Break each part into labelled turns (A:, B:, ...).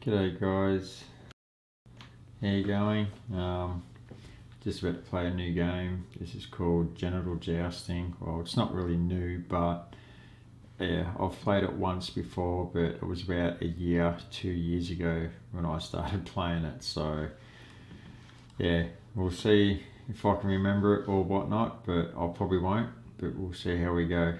A: G'day guys, how you going? Just about to play a new game. This is called Genital Jousting. Well, it's not really new, but yeah, I've played it once before, but it was about a year, 2 years ago when I started playing it. So yeah, we'll see if I can remember it or whatnot, but I probably won't, but we'll see how we go.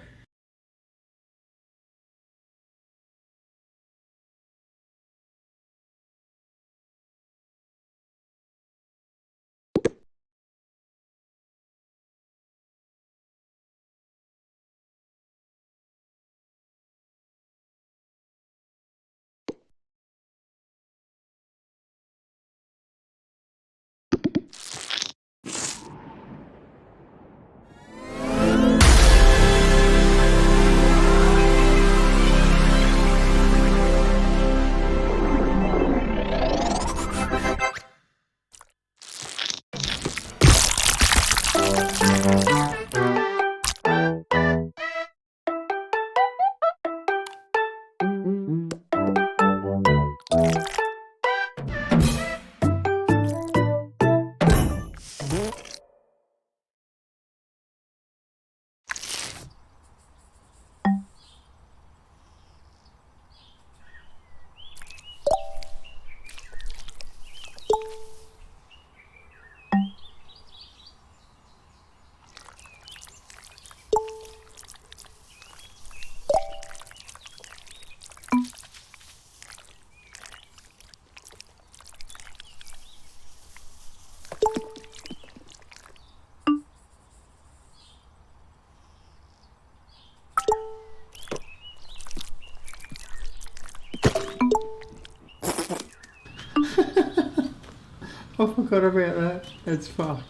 A: I forgot about that. It's fucked.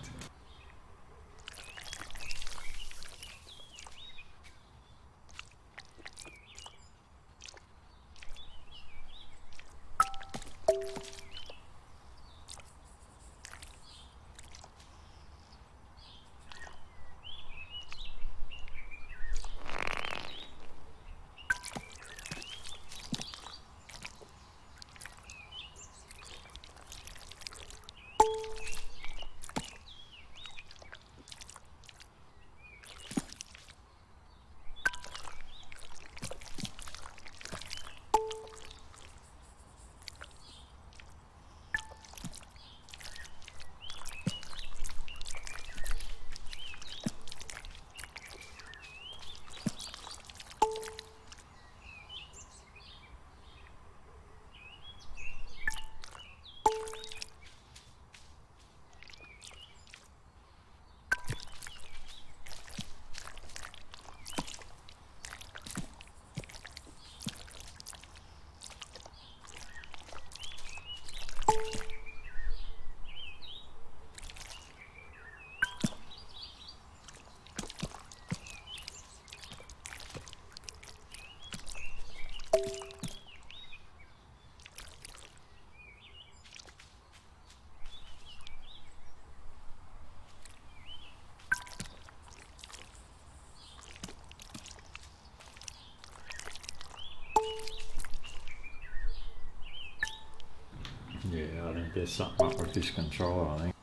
A: Yeah, I think there's something up with this controller, I think.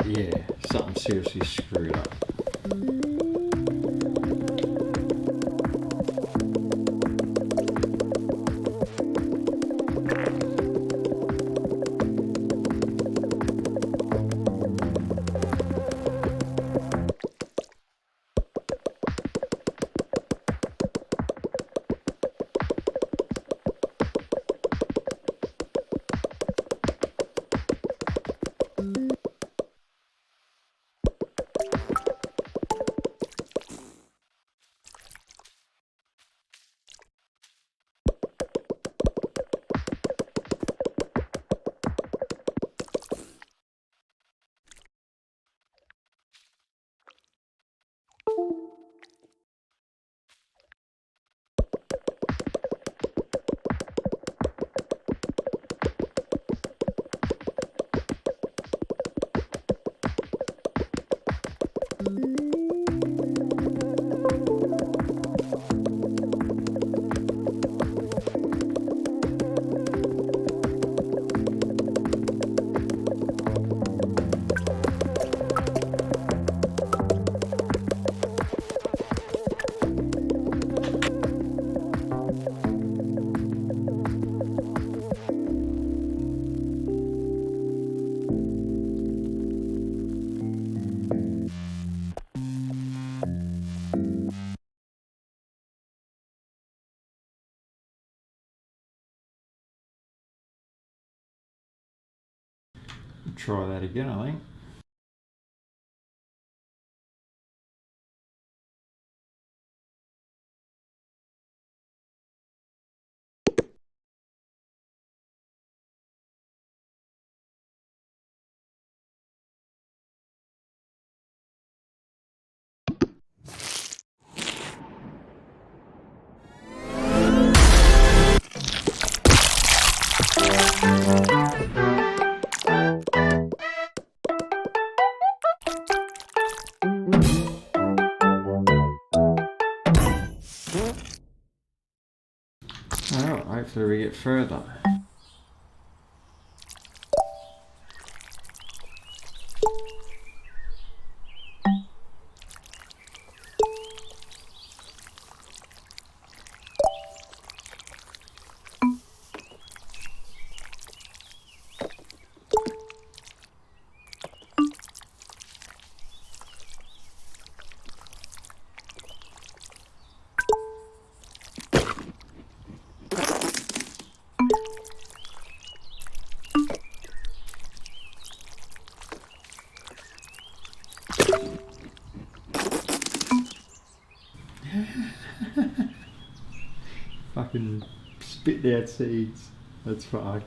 A: Yeah, something seriously screwed up. Try that again, I think. Well, hopefully we get further. Fucking spit out seeds. That's fucked.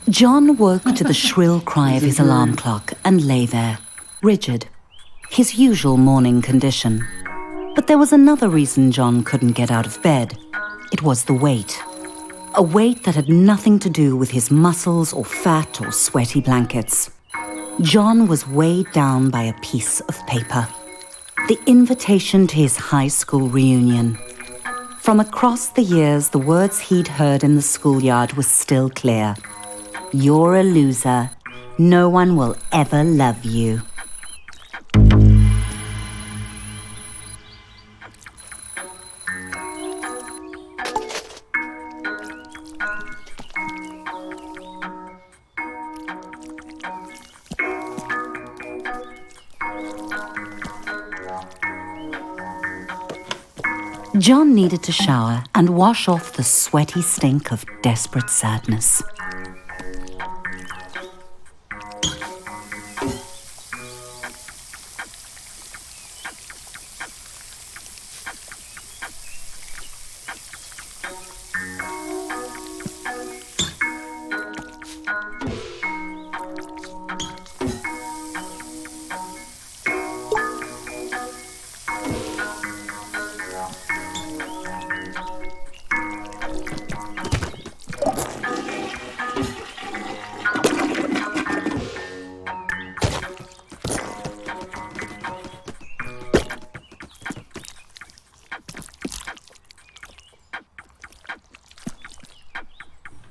B: John woke to the shrill cry of his alarm clock and lay there, rigid, his usual morning condition. But there was another reason John couldn't get out of bed. It was the weight. A weight that had nothing to do with his muscles or fat or sweaty blankets. John was weighed down by a piece of paper. The invitation to his high school reunion. From across the years, the words he'd heard in the schoolyard were still clear. You're a loser. No one will ever love you. John needed to shower and wash off the sweaty stink of desperate sadness.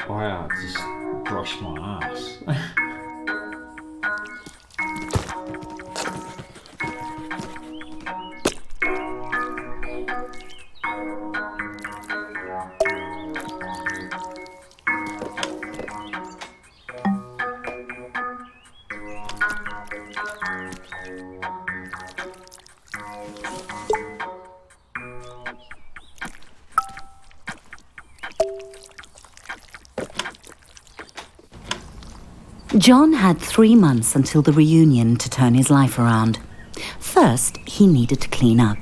A: Wow, it just brushed my ass.
B: John had 3 months until the reunion to turn his life around. First, he needed to clean up.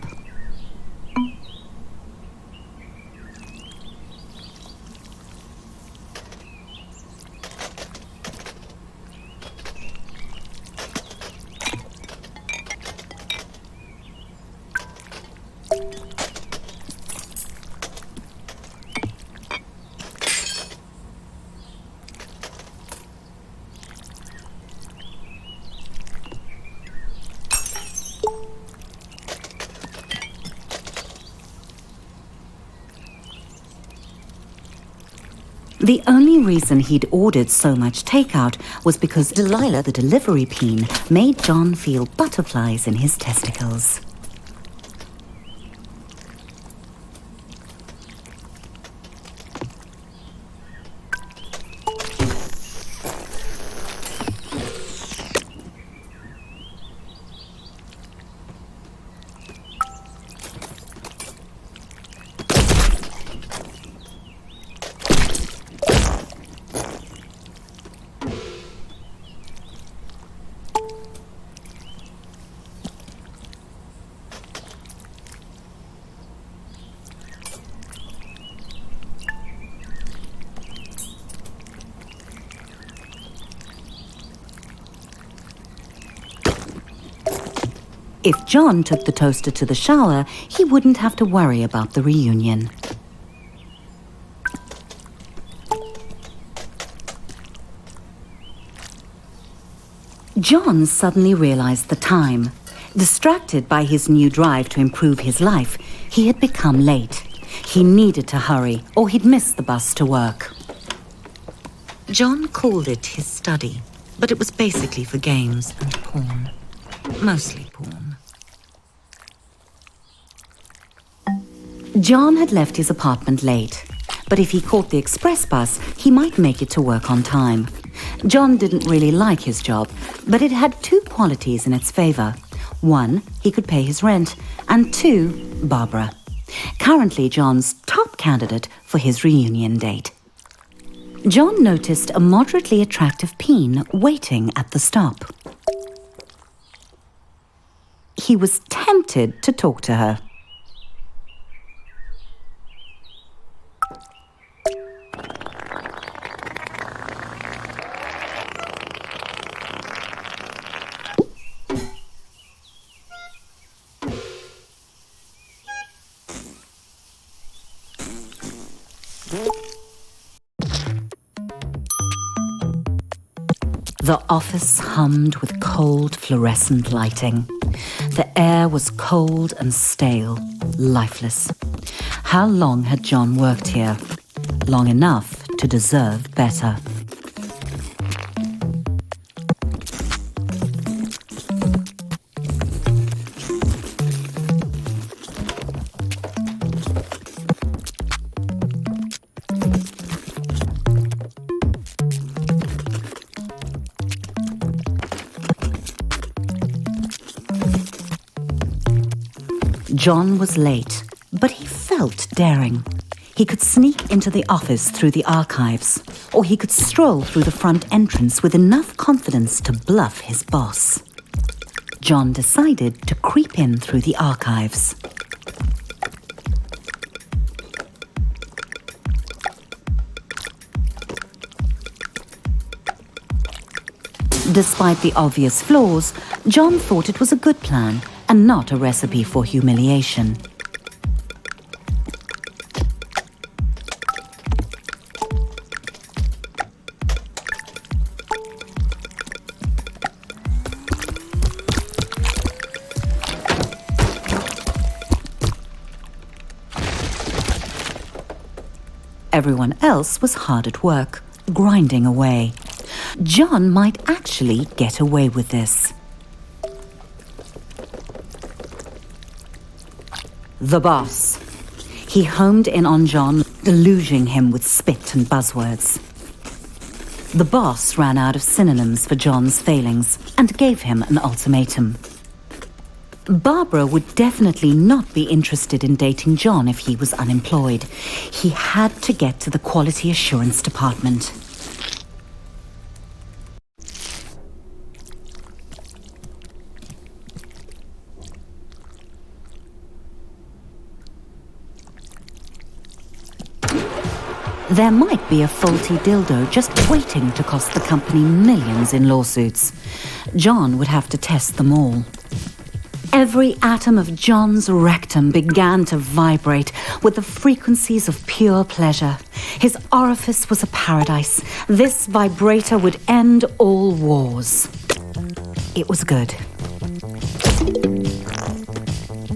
B: The only reason he'd ordered so much takeout was because Delilah, the delivery peen, made John feel butterflies in his testicles. If John took the toaster to the shower, he wouldn't have to worry about the reunion. John suddenly realized the time. Distracted by his new drive to improve his life, he had become late. He needed to hurry, or he'd miss the bus to work. John called it his study, but it was basically for games and porn. Mostly porn. John had left his apartment late, but if he caught the express bus, he might make it to work on time. John didn't really like his job, but it had two qualities in its favor. One, he could pay his rent, and two, Barbara. Currently John's top candidate for his reunion date. John noticed a moderately attractive peen waiting at the stop. He was tempted to talk to her. The office hummed with cold fluorescent lighting. The air was cold and stale, lifeless. How long had John worked here? Long enough to deserve better. John was late, but he felt daring. He could sneak into the office through the archives, or he could stroll through the front entrance with enough confidence to bluff his boss. John decided to creep in through the archives. Despite the obvious flaws, John thought it was a good plan and not a recipe for humiliation. Everyone else was hard at work, grinding away. John might actually get away with this. The boss. He homed in on John, deluging him with spit and buzzwords. The boss ran out of synonyms for John's failings and gave him an ultimatum. Barbara would definitely not be interested in dating John if he was unemployed. He had to get to the quality assurance department. There might be a faulty dildo just waiting to cost the company millions in lawsuits. John would have to test them all. Every atom of John's rectum began to vibrate with the frequencies of pure pleasure. His orifice was a paradise. This vibrator would end all wars. It was good.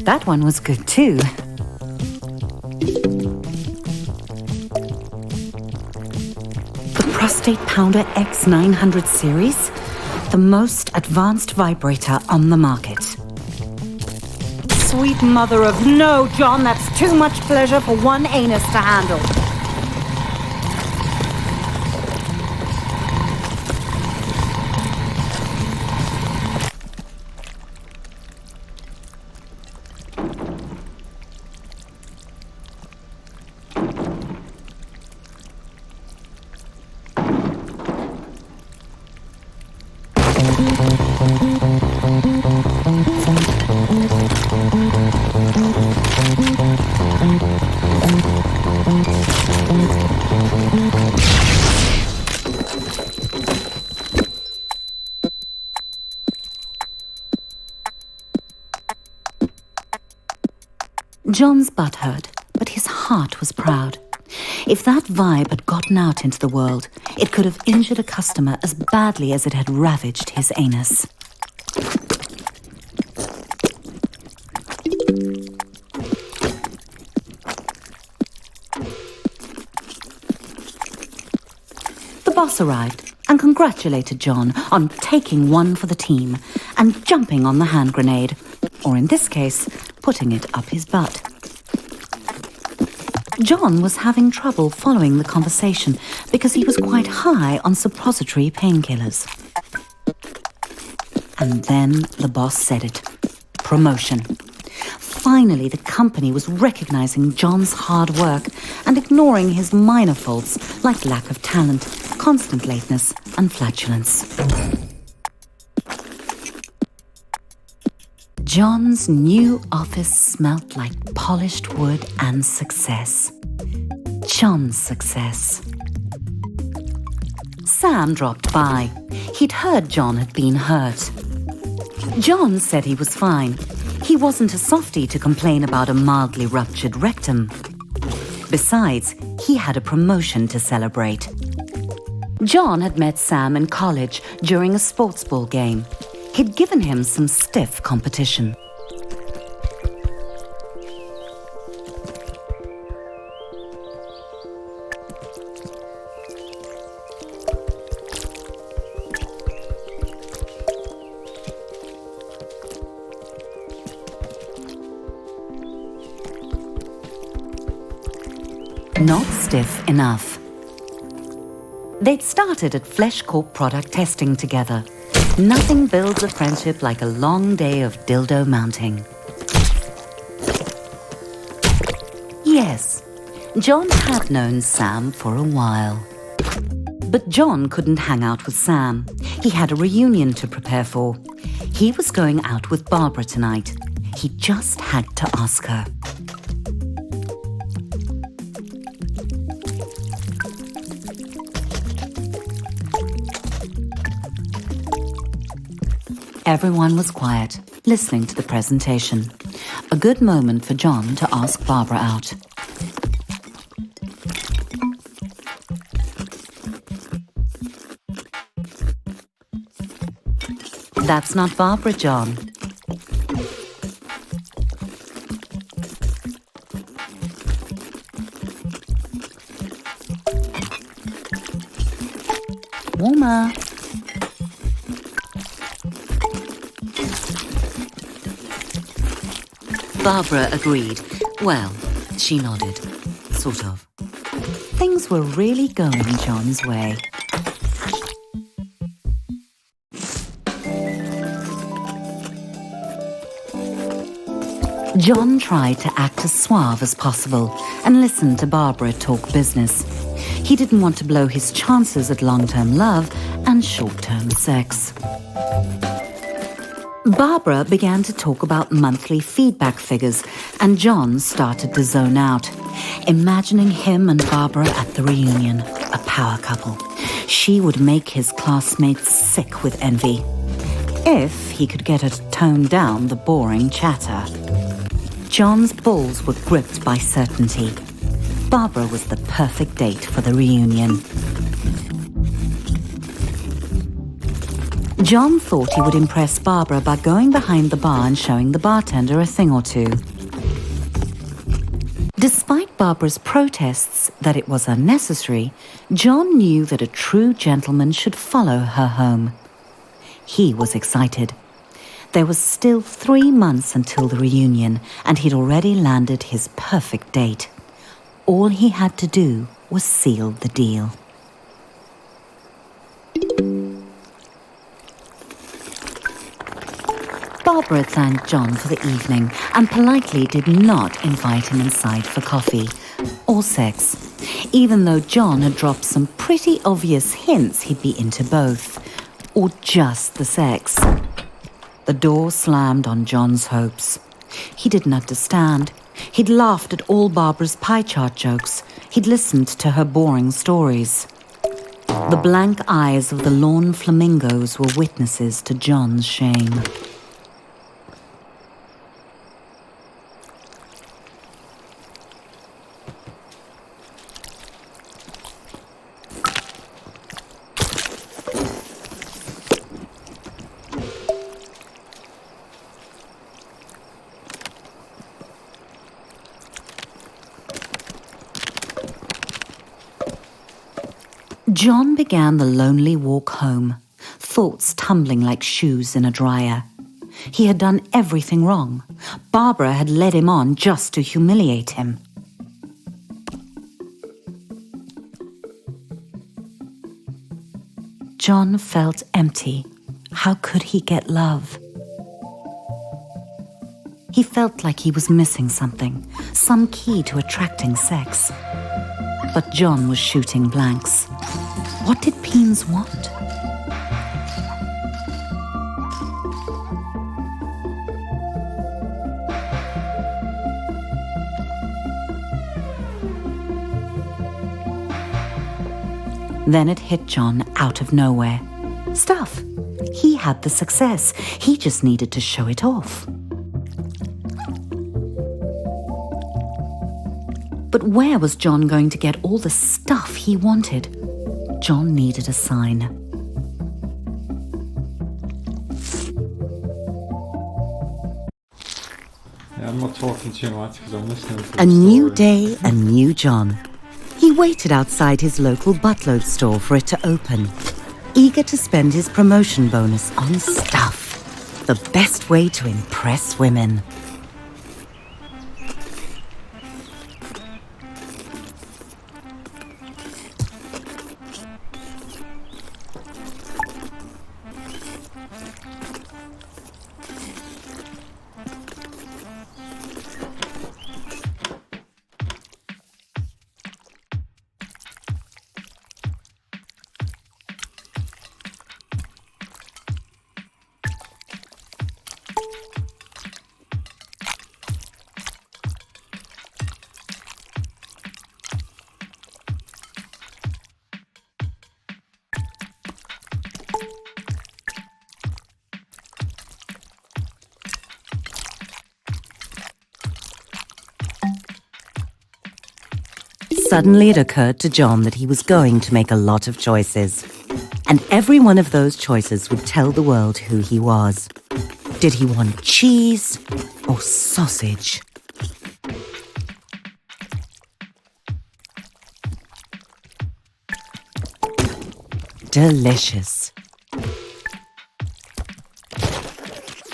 B: That one was good too. Prostate Pounder X900 series, the most advanced vibrator on the market. Sweet mother of no, John, that's too much pleasure for one anus to handle. John's butt hurt, but his heart was proud. If that vibe had gotten out into the world, it could have injured a customer as badly as it had ravaged his anus. The boss arrived and congratulated John on taking one for the team and jumping on the hand grenade, or in this case, putting it up his butt. John was having trouble following the conversation because he was quite high on suppository painkillers. And then the boss said it. Promotion. Finally, the company was recognizing John's hard work and ignoring his minor faults like lack of talent, constant lateness, and flatulence. John's new office smelt like polished wood and success. John's success. Sam dropped by. He'd heard John had been hurt. John said he was fine. He wasn't a softie to complain about a mildly ruptured rectum. Besides, he had a promotion to celebrate. John had met Sam in college during a sports ball game. He'd given him some stiff competition. Not stiff enough. They'd started at Flesh Corp product testing together. Nothing builds a friendship like a long day of dildo mounting. Yes, John had known Sam for a while. But John couldn't hang out with Sam. He had a reunion to prepare for. He was going out with Barbara tonight. He just had to ask her. Everyone was quiet, listening to the presentation. A good moment for John to ask Barbara out. That's not Barbara, John. Warmer. Barbara agreed. Well, she nodded. Sort of. Things were really going John's way. John tried to act as suave as possible and listen to Barbara talk business. He didn't want to blow his chances at long-term love and short-term sex. Barbara began to talk about monthly feedback figures, and John started to zone out, imagining him and Barbara at the reunion, a power couple. She would make his classmates sick with envy, if he could get her to tone down the boring chatter. John's balls were gripped by certainty. Barbara was the perfect date for the reunion. John thought he would impress Barbara by going behind the bar and showing the bartender a thing or two. Despite Barbara's protests that it was unnecessary, John knew that a true gentleman should follow her home. He was excited. There was still 3 months until the reunion, and he'd already landed his perfect date. All he had to do was seal the deal. Barbara thanked John for the evening and politely did not invite him inside for coffee or sex, even though John had dropped some pretty obvious hints he'd be into both, or just the sex. The door slammed on John's hopes. He didn't understand. He'd laughed at all Barbara's pie chart jokes. He'd listened to her boring stories. The blank eyes of the lawn flamingos were witnesses to John's shame. John began the lonely walk home, thoughts tumbling like shoes in a dryer. He had done everything wrong. Barbara had led him on just to humiliate him. John felt empty. How could he get love? He felt like he was missing something, some key to attracting sex. But John was shooting blanks. What did Peens want? Then it hit John out of nowhere. Stuff. He had the success. He just needed to show it off. But where was John going to get all the stuff he wanted? John needed a sign.
A: Yeah, I'm not talking too much because I'm listening to the
B: A new
A: story.
B: day, a new John. He waited outside his local buttload store for it to open, eager to spend his promotion bonus on stuff. The best way to impress women. Suddenly it occurred to John that he was going to make a lot of choices. And every one of those choices would tell the world who he was. Did he want cheese or sausage? Delicious.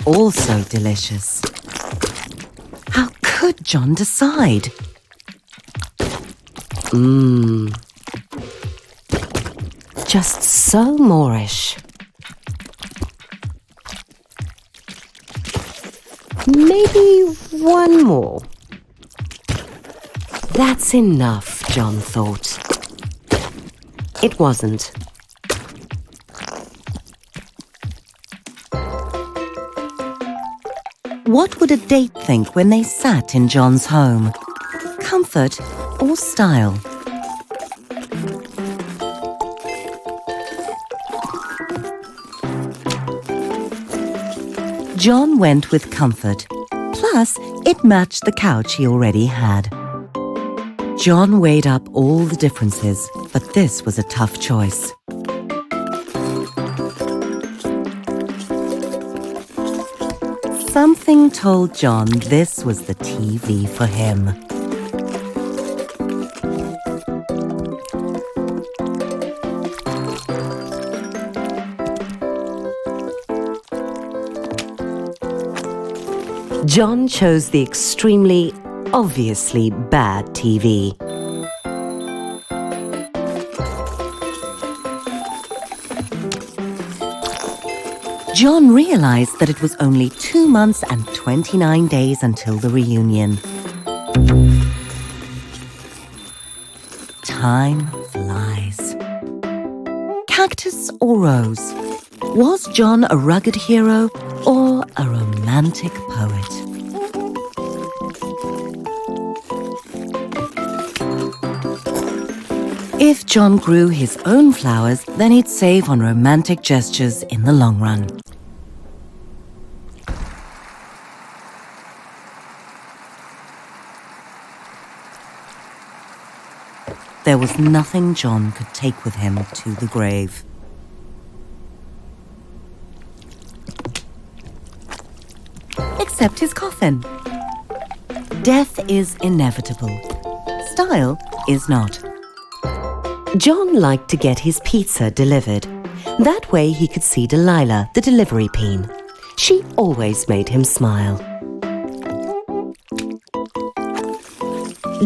B: Also delicious. How could John decide? Just so Moorish. Maybe one more. That's enough, John thought. It wasn't. What would a date think when they sat in John's home? Comfort or style? John went with comfort. Plus, it matched the couch he already had. John weighed up all the differences, but this was a tough choice. Something told John this was the TV for him.
C: John chose the extremely, obviously bad TV. John realized that it was only 2 months and 29 days until the reunion. Time flies. Cactus or rose? Was John a rugged hero or a romantic poet? If John grew his own flowers, then he'd save on romantic gestures in the long run. There was nothing John could take with him to the grave. Except his coffin. Death is inevitable. Style is not. John liked to get his pizza delivered. That way he could see Delilah, the delivery peen. She always made him smile.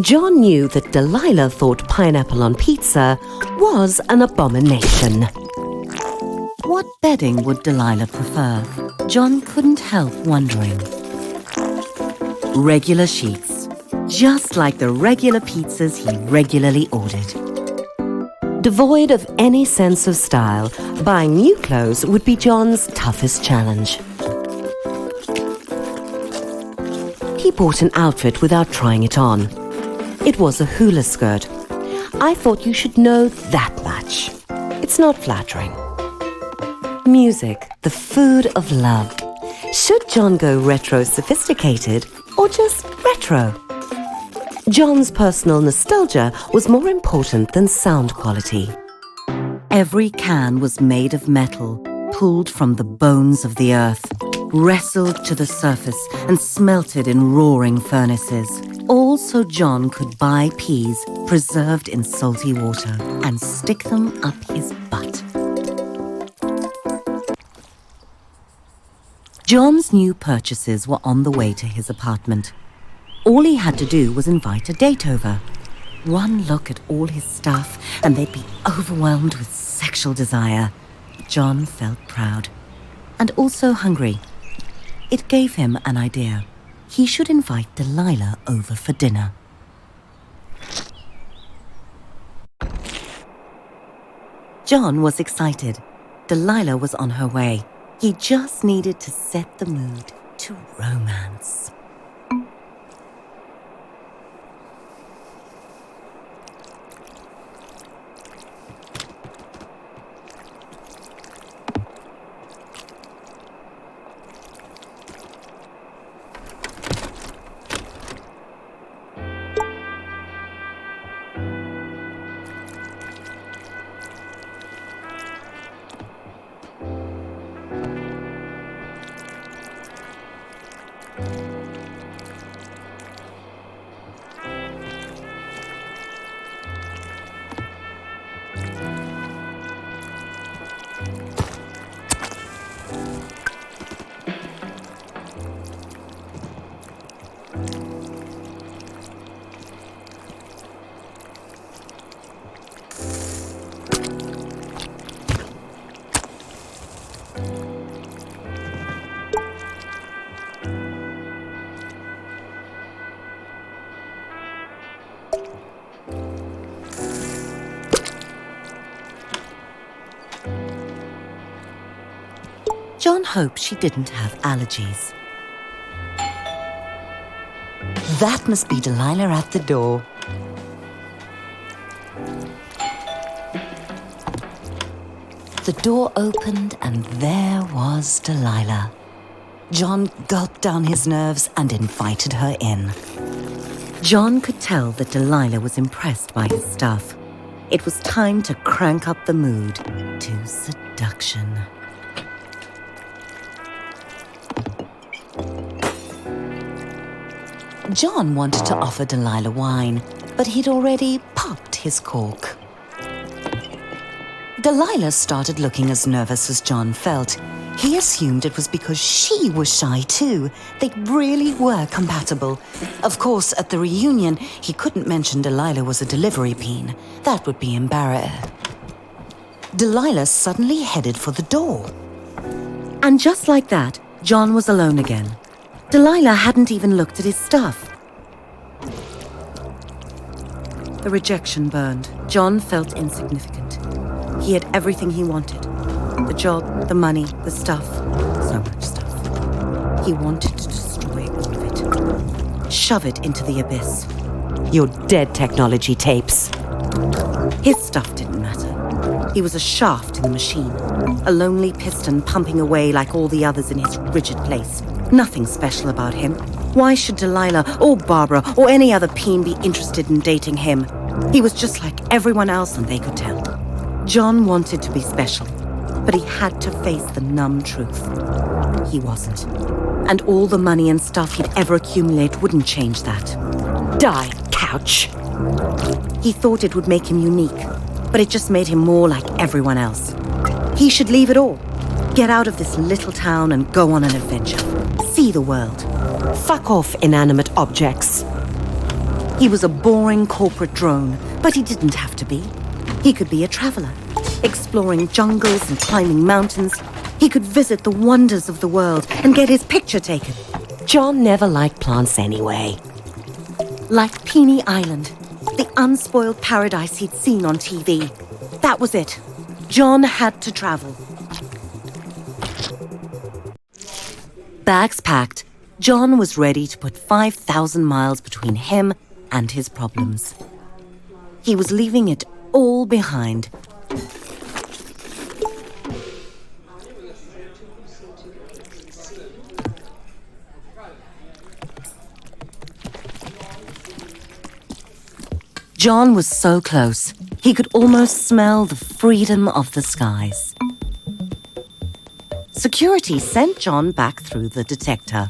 C: John knew that Delilah thought pineapple on pizza was an abomination. What bedding would Delilah prefer? John couldn't help wondering. Regular sheets, just like the regular pizzas he regularly ordered. Devoid of any sense of style, buying new clothes would be John's toughest challenge. He bought an outfit without trying it on. It was a hula skirt. I thought you should know that much. It's not flattering. Music, the food of love. Should John go retro sophisticated or just retro? John's personal nostalgia was more important than sound quality. Every can was made of metal, pulled from the bones of the earth, wrestled to the surface and smelted in roaring furnaces. All so John could buy peas preserved in salty water and stick them up his butt. John's new purchases were on the way to his apartment. All he had to do was invite a date over. One look at all his stuff and they'd be overwhelmed with sexual desire. John felt proud and also hungry. It gave him an idea. He should invite Delilah over for dinner. John was excited. Delilah was on her way. He just needed to set the mood to romance. John hoped she didn't have allergies. That must be Delilah at the door. The door opened and there was Delilah. John gulped down his nerves and invited her in. John could tell that Delilah was impressed by his stuff. It was time to crank up the mood to seduction. John wanted to offer Delilah wine, but he'd already popped his cork. Delilah started looking as nervous as John felt.
B: He assumed it was because she was shy too. They really were compatible. Of course, at the reunion, he couldn't mention Delilah was a delivery peen. That would be embarrassing. Delilah suddenly headed for the door. And just like that, John was alone again. Delilah hadn't even looked at his stuff. The rejection burned. John felt insignificant. He had everything he wanted. The job, the money, the stuff. So much stuff. He wanted to destroy all of it. Shove it into the abyss.
C: Your dead technology tapes.
B: His stuff didn't matter. He was a shaft in the machine. A lonely piston pumping away like all the others in his rigid place. Nothing special about him. Why should Delilah or Barbara or any other peen be interested in dating him? He was just like everyone else and they could tell. John wanted to be special, but he had to face the numb truth. He wasn't. And all the money and stuff he'd ever accumulate wouldn't change that.
C: Die, couch.
B: He thought it would make him unique, but it just made him more like everyone else. He should leave it all. Get out of this little town and go on an adventure. See the world.
C: Fuck off, inanimate objects.
B: He was a boring corporate drone, but he didn't have to be. He could be a traveler, exploring jungles and climbing mountains. He could visit the wonders of the world and get his picture taken.
C: John never liked plants anyway.
B: Like Peony Island, the unspoiled paradise he'd seen on TV. That was it. John had to travel. Bags packed, John was ready to put 5,000 miles between him and his problems. He was leaving it all behind. John was so close, he could almost smell the freedom of the skies. Security sent John back through the detector.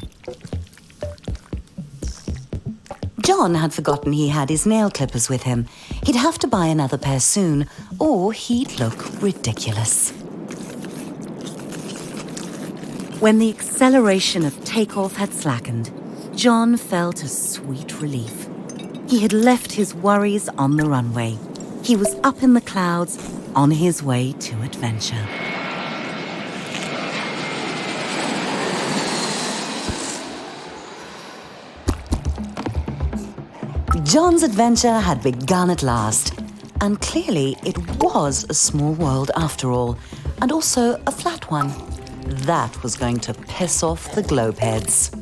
B: John had forgotten he had his nail clippers with him. He'd have to buy another pair soon, or he'd look ridiculous. When the acceleration of takeoff had slackened, John felt a sweet relief. He had left his worries on the runway. He was up in the clouds, on his way to adventure. John's adventure had begun at last, and clearly it was a small world after all, and also a flat one. That was going to piss off the globeheads.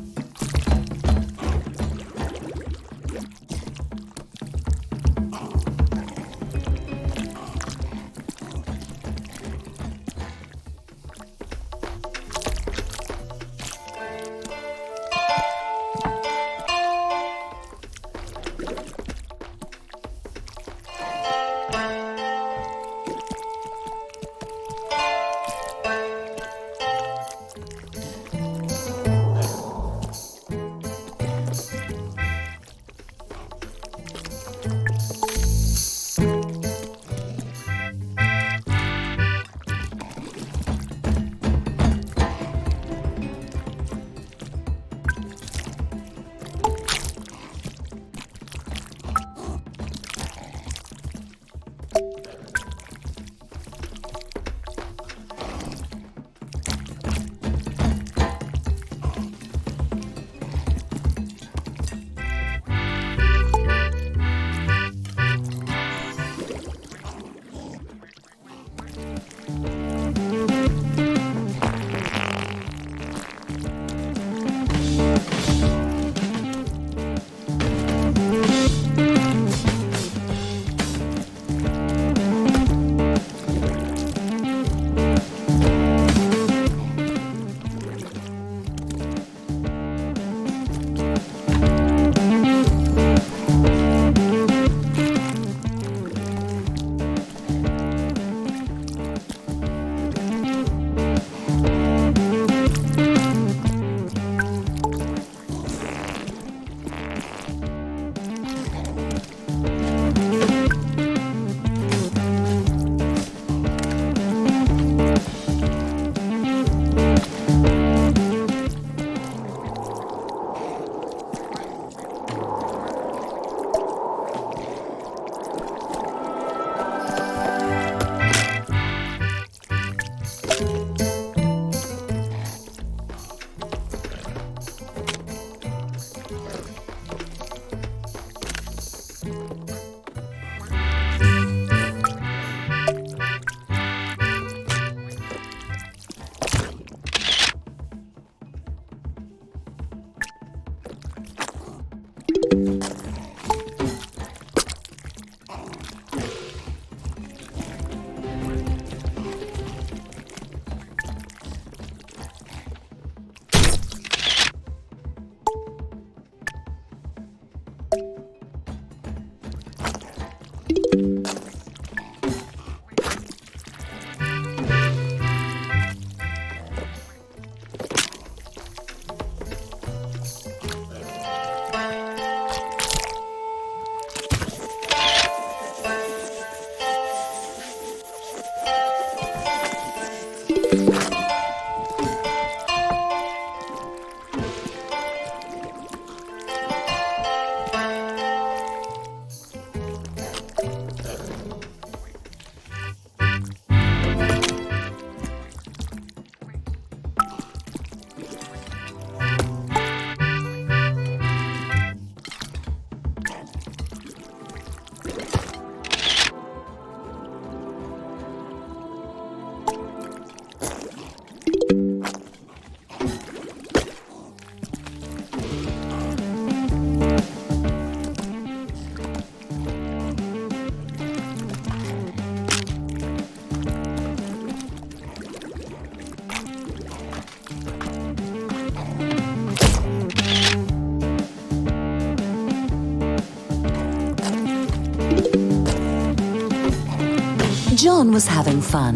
B: John was having fun,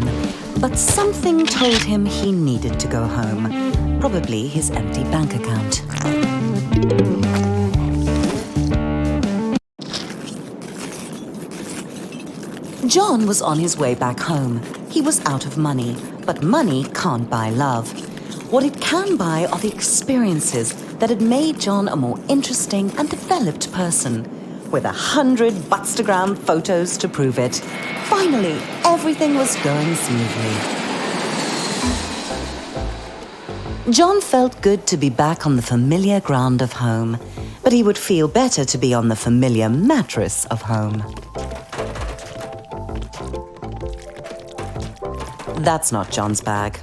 B: but something told him he needed to go home. Probably his empty bank account. John was on his way back home. He was out of money, but money can't buy love. What it can buy are the experiences that had made John a more interesting and developed person, with 100 Butstagram photos to prove it. Finally, everything was going smoothly. John felt good to be back on the familiar ground of home, but he would feel better to be on the familiar mattress of home. That's not John's bag.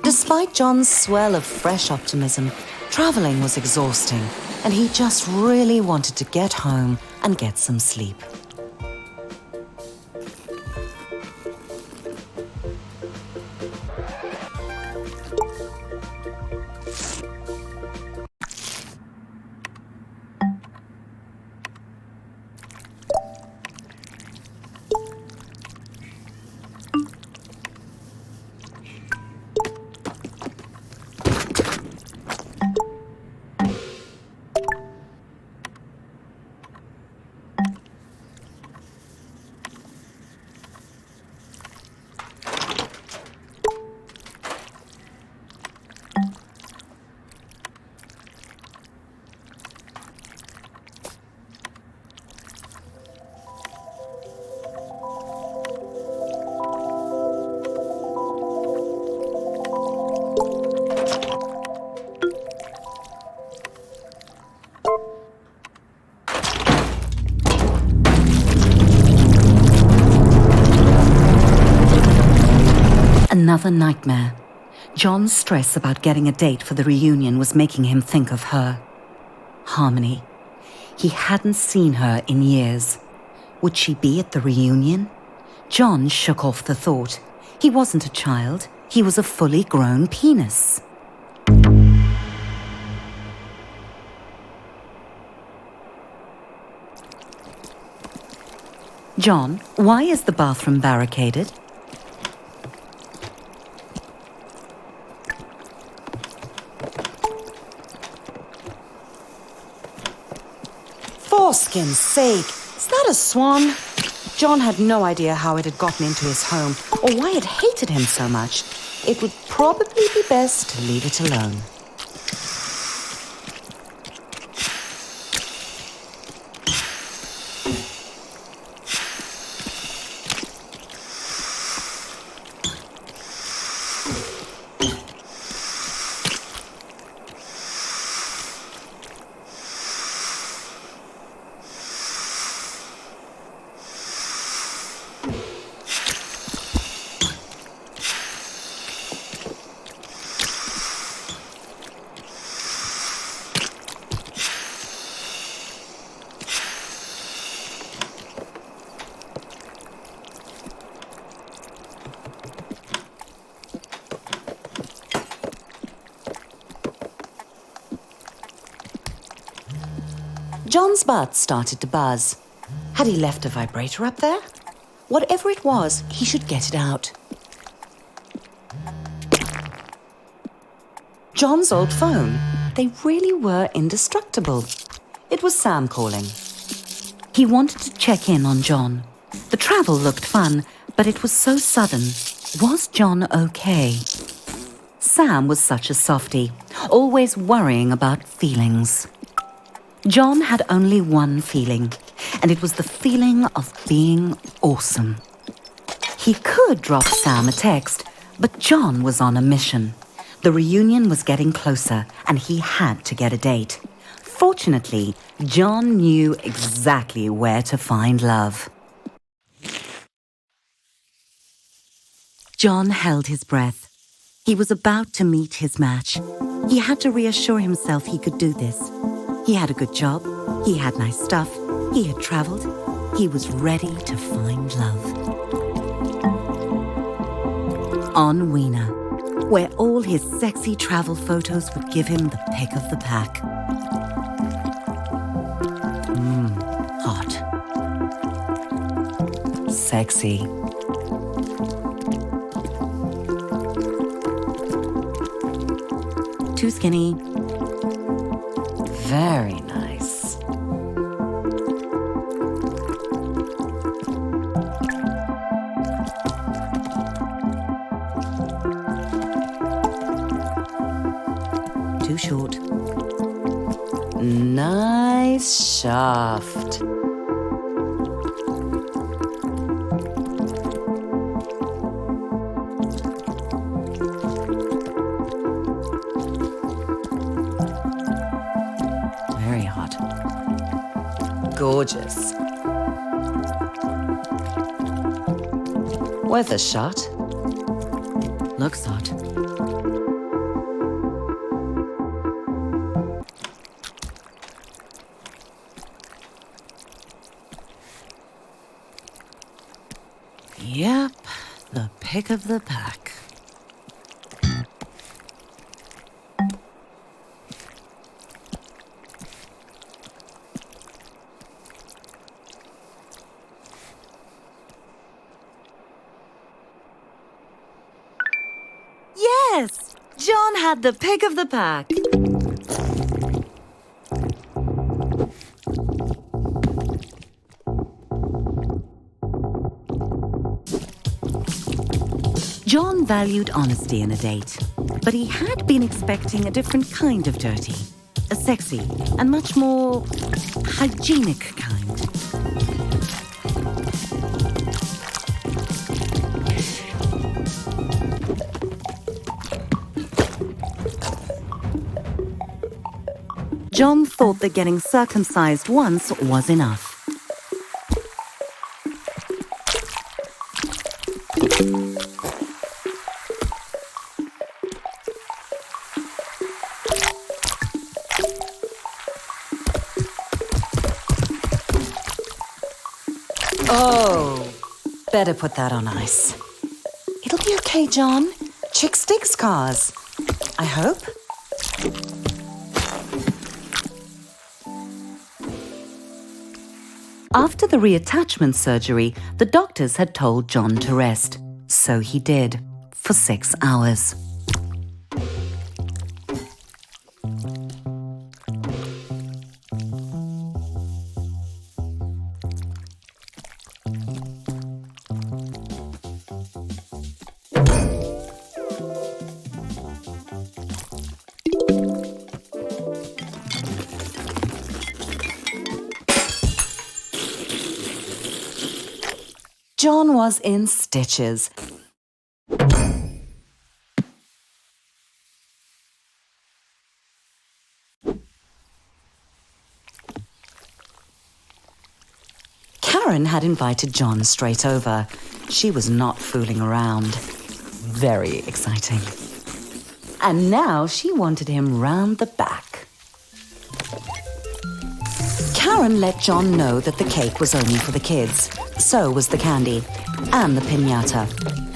B: Despite John's swell of fresh optimism, traveling was exhausting, and he just really wanted to get home and get some sleep. Another nightmare. John's stress about getting a date for the reunion was making him think of her. Harmony. He hadn't seen her in years. Would she be at the reunion? John shook off the thought. He wasn't a child. He was a fully grown penis. John, why is the bathroom barricaded? For skin's sake, is that a swan? John had no idea how it had gotten into his home or why it hated him so much. It would probably be best to leave it alone. John's butt started to buzz. Had he left a vibrator up there? Whatever it was, he should get it out. John's old phone. They really were indestructible. It was Sam calling. He wanted to check in on John. The travel looked fun, but it was so sudden. Was John okay? Sam was such a softie, always worrying about feelings. John had only one feeling, and it was the feeling of being awesome. He could drop Sam a text, but John was on a mission. The reunion was getting closer, and he had to get a date. Fortunately, John knew exactly where to find love. John held his breath. He was about to meet his match. He had to reassure himself he could do this. He had a good job. He had nice stuff. He had traveled. He was ready to find love. On Weena, where all his sexy travel photos would give him the pick of the pack. Hot. Sexy. Too skinny. Very nice. Too short. Nice shaft. Very hot. Gorgeous. Worth a shot. Looks hot. Yep, the pick of the pack. Yes! John had the pick of the pack. John valued honesty in a date, but he had been expecting a different kind of dirty. A sexy and much more hygienic kind. John thought that getting circumcised once was enough. Oh, better put that on ice. It'll be okay, John. Chick stick scars. I hope. After the reattachment surgery, the doctors had told John to rest. So he did, for 6 hours. John was in stitches. Karen had invited John straight over. She was not fooling around. Very exciting. And now she wanted him round the back. Karen let John know that the cake was only for the kids. So was the candy and the piñata,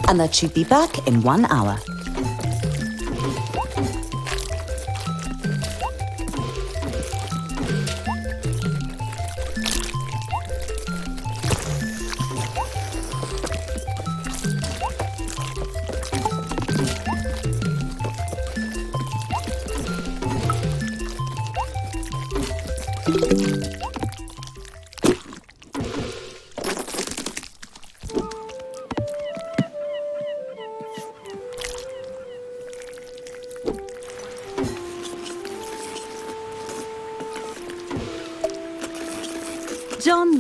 B: and that she'd be back in 1 hour.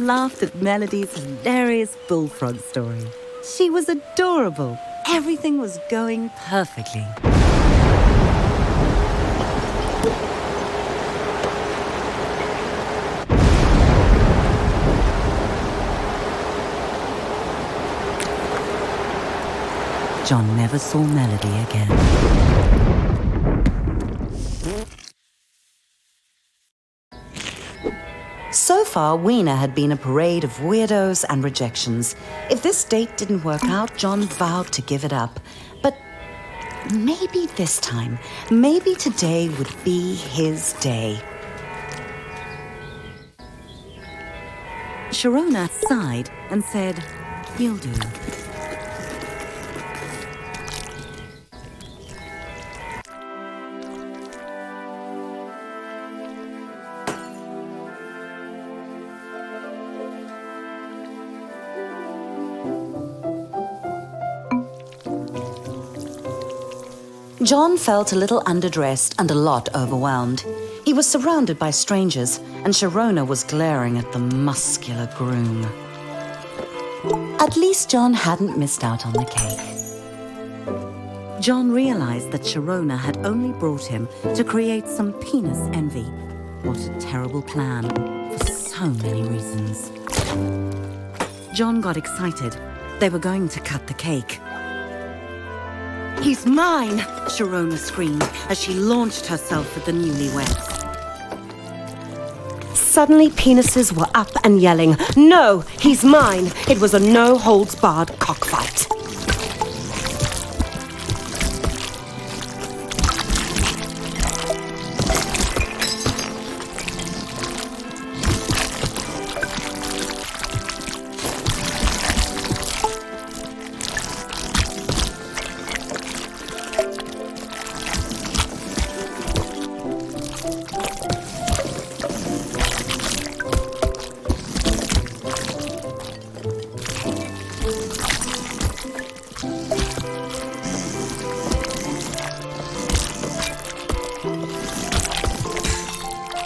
B: John laughed at Melody's hilarious bullfrog story. She was adorable. Everything was going perfectly. John never saw Melody again. So far, Weena had been a parade of weirdos and rejections. If this date didn't work out, John vowed to give it up. But maybe this time, maybe today would be his day. Sharona sighed and said, "He'll do." John felt a little underdressed and a lot overwhelmed. He was surrounded by strangers, and Sharona was glaring at the muscular groom. At least John hadn't missed out on the cake. John realized that Sharona had only brought him to create some penis envy. What a terrible plan, for so many reasons. John got excited. They were going to cut the cake. "He's mine!" Sharona screamed as she launched herself at the newlyweds.
C: Suddenly, penises were up and yelling, "No, he's mine!" It was a no-holds-barred cockfight.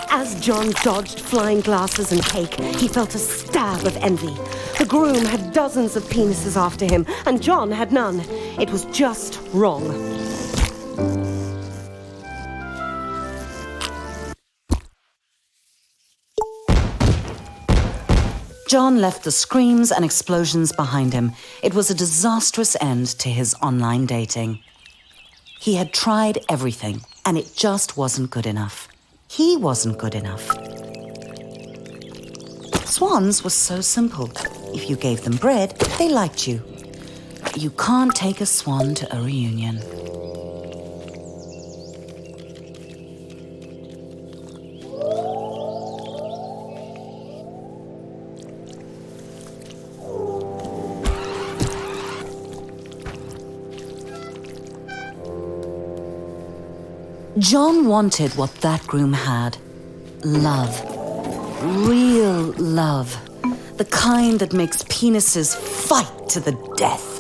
C: As John dodged flying glasses and cake, he felt a stab of envy. The groom had dozens of penises after him, and John had none. It was just wrong.
B: John left the screams and explosions behind him. It was a disastrous end to his online dating. He had tried everything, and it just wasn't good enough. He wasn't good enough. Swans was so simple. If you gave them bread, they liked you. But you can't take a swan to a reunion. John wanted what that groom had. Love. Real love. The kind that makes penises fight to the death.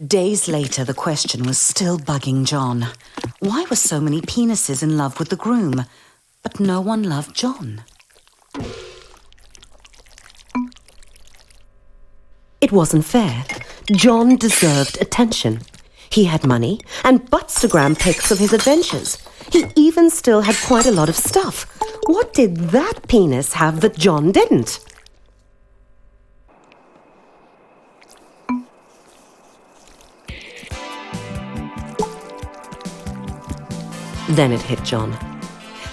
B: Days later, the question was still bugging John. Why were so many penises in love with the groom, but no one loved John?
C: It wasn't fair. John deserved attention. He had money and Buttstagram pics of his adventures. He even still had quite a lot of stuff. What did that penis have that John didn't? Then it hit John.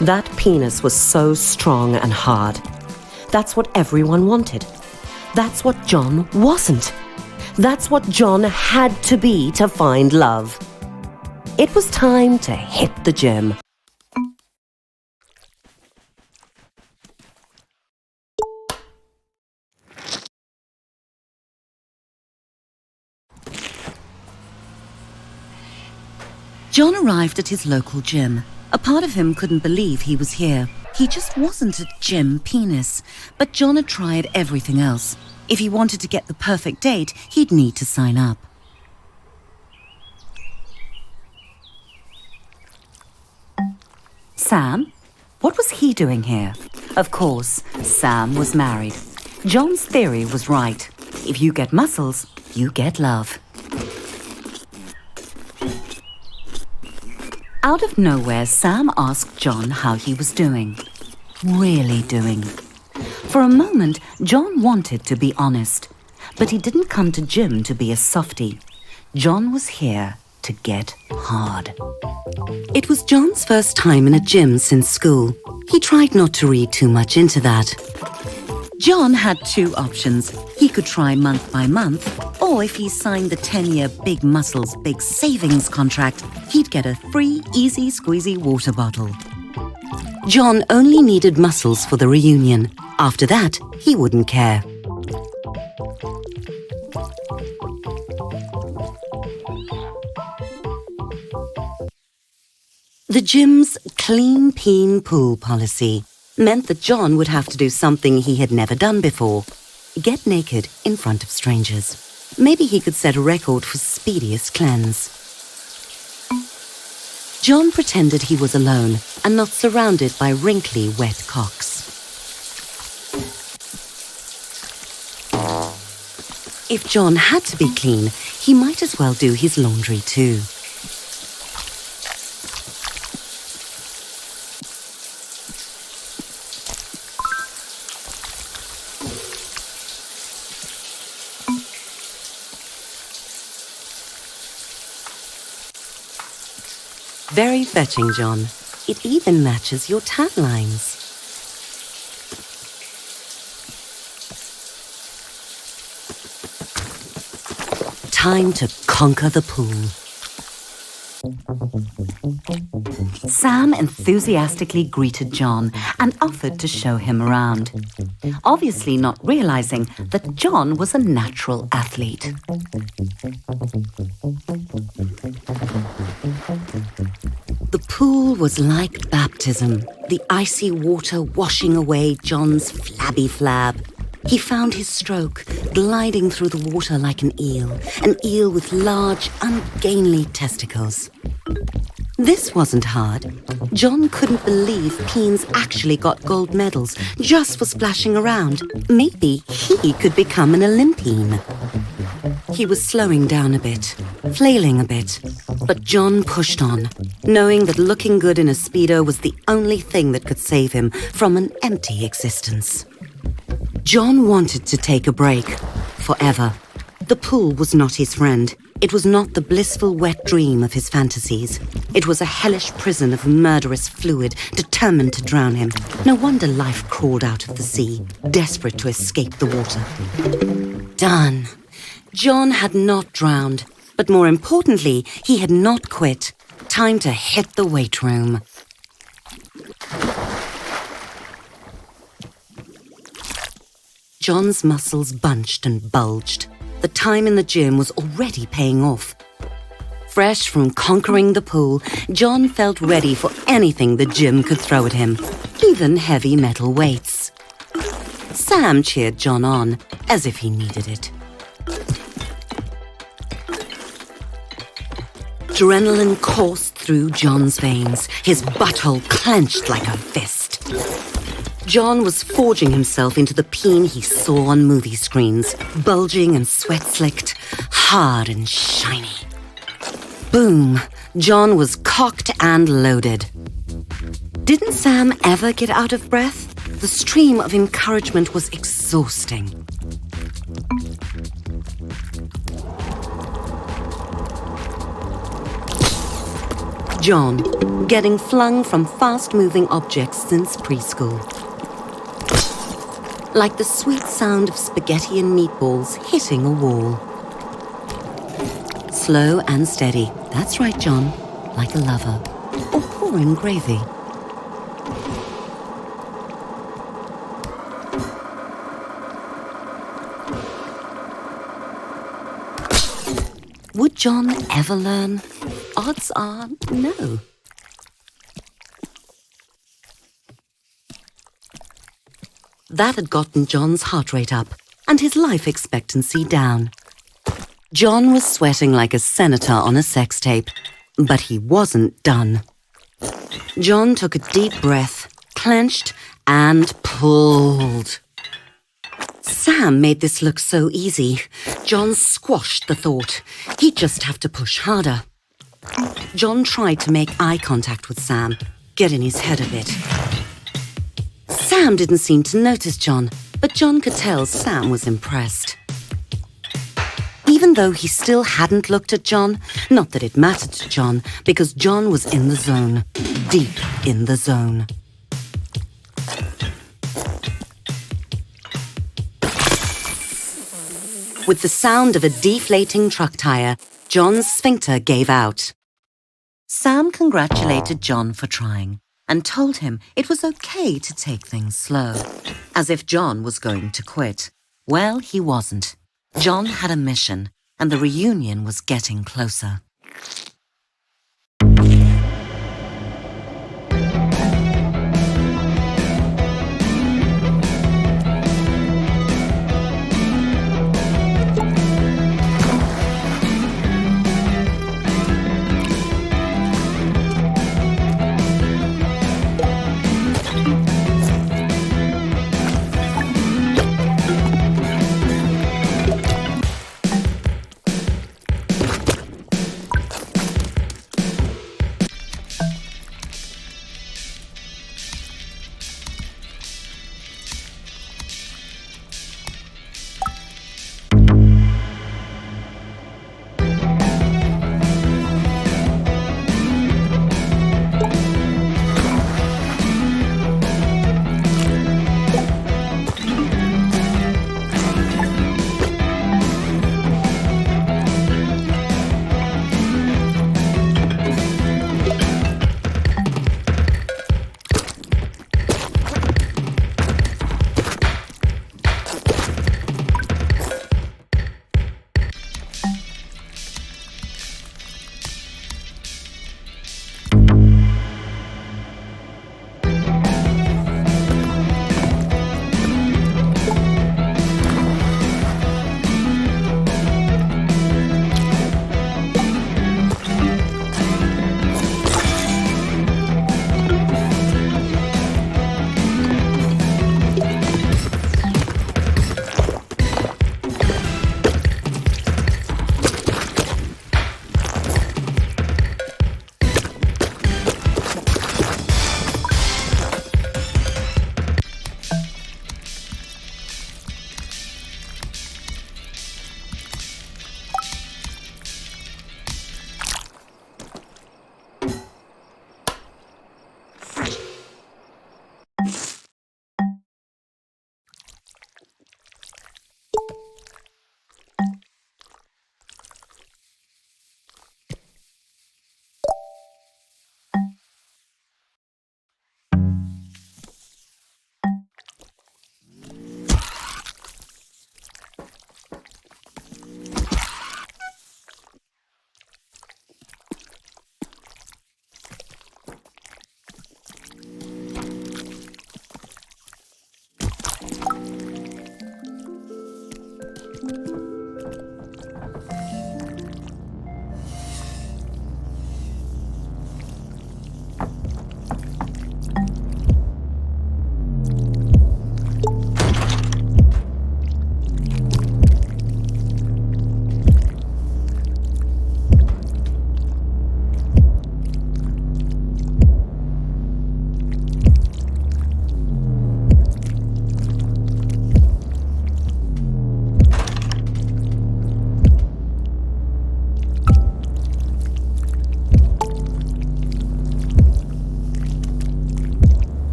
C: That penis was so strong and hard. That's what everyone wanted. That's what John wasn't. That's what John had to be to find love. It was time to hit the gym.
B: John arrived at his local gym. A part of him couldn't believe he was here. He just wasn't a gym penis, but John had tried everything else. If he wanted to get the perfect date, he'd need to sign up. Sam? What was he doing here? Of course, Sam was married. John's theory was right. If you get muscles, you get love. Out of nowhere, Sam asked John how he was doing. Really doing. For a moment, John wanted to be honest. But he didn't come to gym to be a softie. John was here to get hard. It was John's first time in a gym since school. He tried not to read too much into that. John had two options. He could try month by month, or if he signed the 10-year Big Muscles Big Savings contract, he'd get a free easy squeezy water bottle. John only needed muscles for the reunion. After that, he wouldn't care. The gym's clean peen pool policy meant that John would have to do something he had never done before. Get naked in front of strangers. Maybe he could set a record for speediest cleanse. John pretended he was alone and not surrounded by wrinkly, wet cocks. If John had to be clean, he might as well do his laundry too. Very fetching, John. It even matches your tan lines. Time to conquer the pool. Sam enthusiastically greeted John and offered to show him around, obviously not realizing that John was a natural athlete. The pool was like baptism, the icy water washing away John's flabby flab. He found his stroke, gliding through the water like an eel with large, ungainly testicles. This wasn't hard. John couldn't believe peens actually got gold medals just for splashing around. Maybe he could become an Olympian. He was slowing down a bit, flailing a bit, but John pushed on, knowing that looking good in a Speedo was the only thing that could save him from an empty existence. John wanted to take a break, forever. The pool was not his friend. It was not the blissful wet dream of his fantasies. It was a hellish prison of murderous fluid determined to drown him. No wonder life crawled out of the sea, desperate to escape the water. Done. John had not drowned, but more importantly, he had not quit. Time to hit the weight room. John's muscles bunched and bulged. The time in the gym was already paying off. Fresh from conquering the pool, John felt ready for anything the gym could throw at him, even heavy metal weights. Sam cheered John on, as if he needed it. Adrenaline coursed through John's veins, his butthole clenched like a fist. John was forging himself into the peen he saw on movie screens, bulging and sweat-slicked, hard and shiny. Boom! John was cocked and loaded. Didn't Sam ever get out of breath? The stream of encouragement was exhausting. John, getting flung from fast-moving objects since preschool. Like the sweet sound of spaghetti and meatballs hitting a wall. Slow and steady. That's right, John. Like a lover. Or pouring gravy. Would John ever learn? Odds are no. That had gotten John's heart rate up and his life expectancy down. John was sweating like a senator on a sex tape, but he wasn't done. John took a deep breath, clenched, and pulled. Sam made this look so easy. John squashed the thought. He'd just have to push harder. John tried to make eye contact with Sam, get in his head a bit. Sam didn't seem to notice John, but John could tell Sam was impressed. Even though he still hadn't looked at John, not that it mattered to John, because John was in the zone, deep in the zone. With the sound of a deflating truck tire, John's sphincter gave out. Sam congratulated John for trying and told him it was okay to take things slow, as if John was going to quit. Well, he wasn't. John had a mission, and the reunion was getting closer.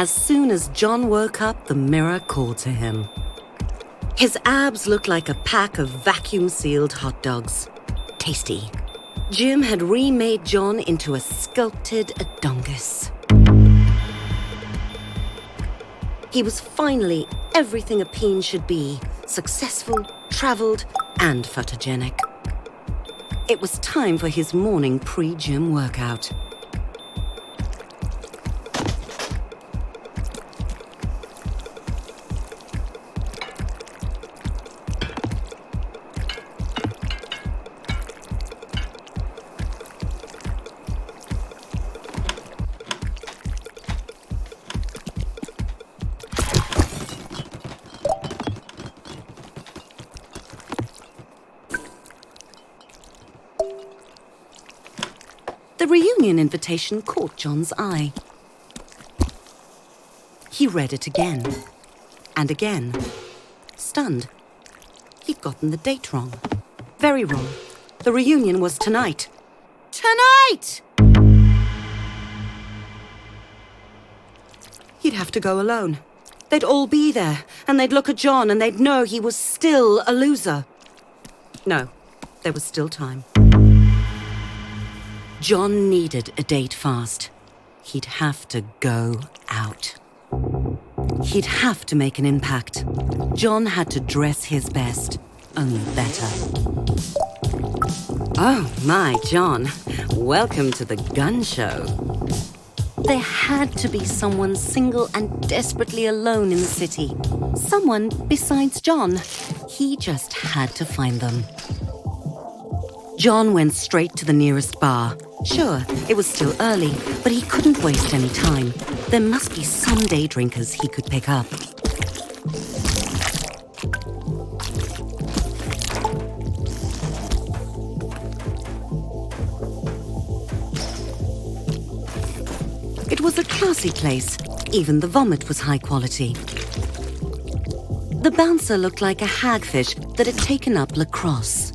C: As soon as John woke up, the mirror called to him. His abs looked like a pack of vacuum-sealed hot dogs. Tasty. Jim had remade John into a sculpted Adongus. He was finally everything a peen should be: successful, travelled, and photogenic. It was time for his morning pre-gym workout. The reunion invitation caught John's eye. He read it again and again, stunned. He'd gotten the date wrong. Very wrong. The reunion was tonight. Tonight! He'd have to go alone. They'd all be there, and they'd look at John and they'd know he was still a loser. No, there was still time. John needed a date fast. He'd have to go out. He'd have to make an impact. John had to dress his best, only better. Oh my, John. Welcome to the gun show. There had to be someone single and desperately alone in the city. Someone besides John. He just had to find them. John went straight to the nearest bar. Sure, it was still early, but he couldn't waste any time. There must be some day drinkers he could pick up. It was a classy place. Even the vomit was high quality. The bouncer looked like a hagfish that had taken up lacrosse.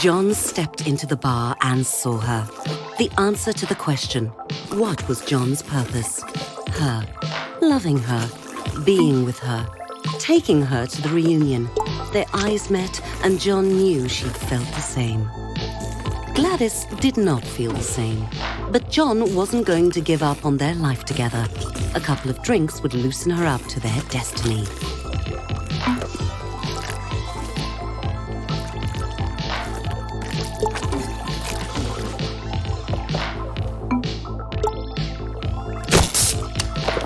C: John stepped into the bar and saw her. The answer to the question, what was John's purpose? Her. Loving her. Being with her. Taking her to the reunion. Their eyes met and John knew she felt the same. Gladys did not feel the same. But John wasn't going to give up on their life together. A couple of drinks would loosen her up to their destiny.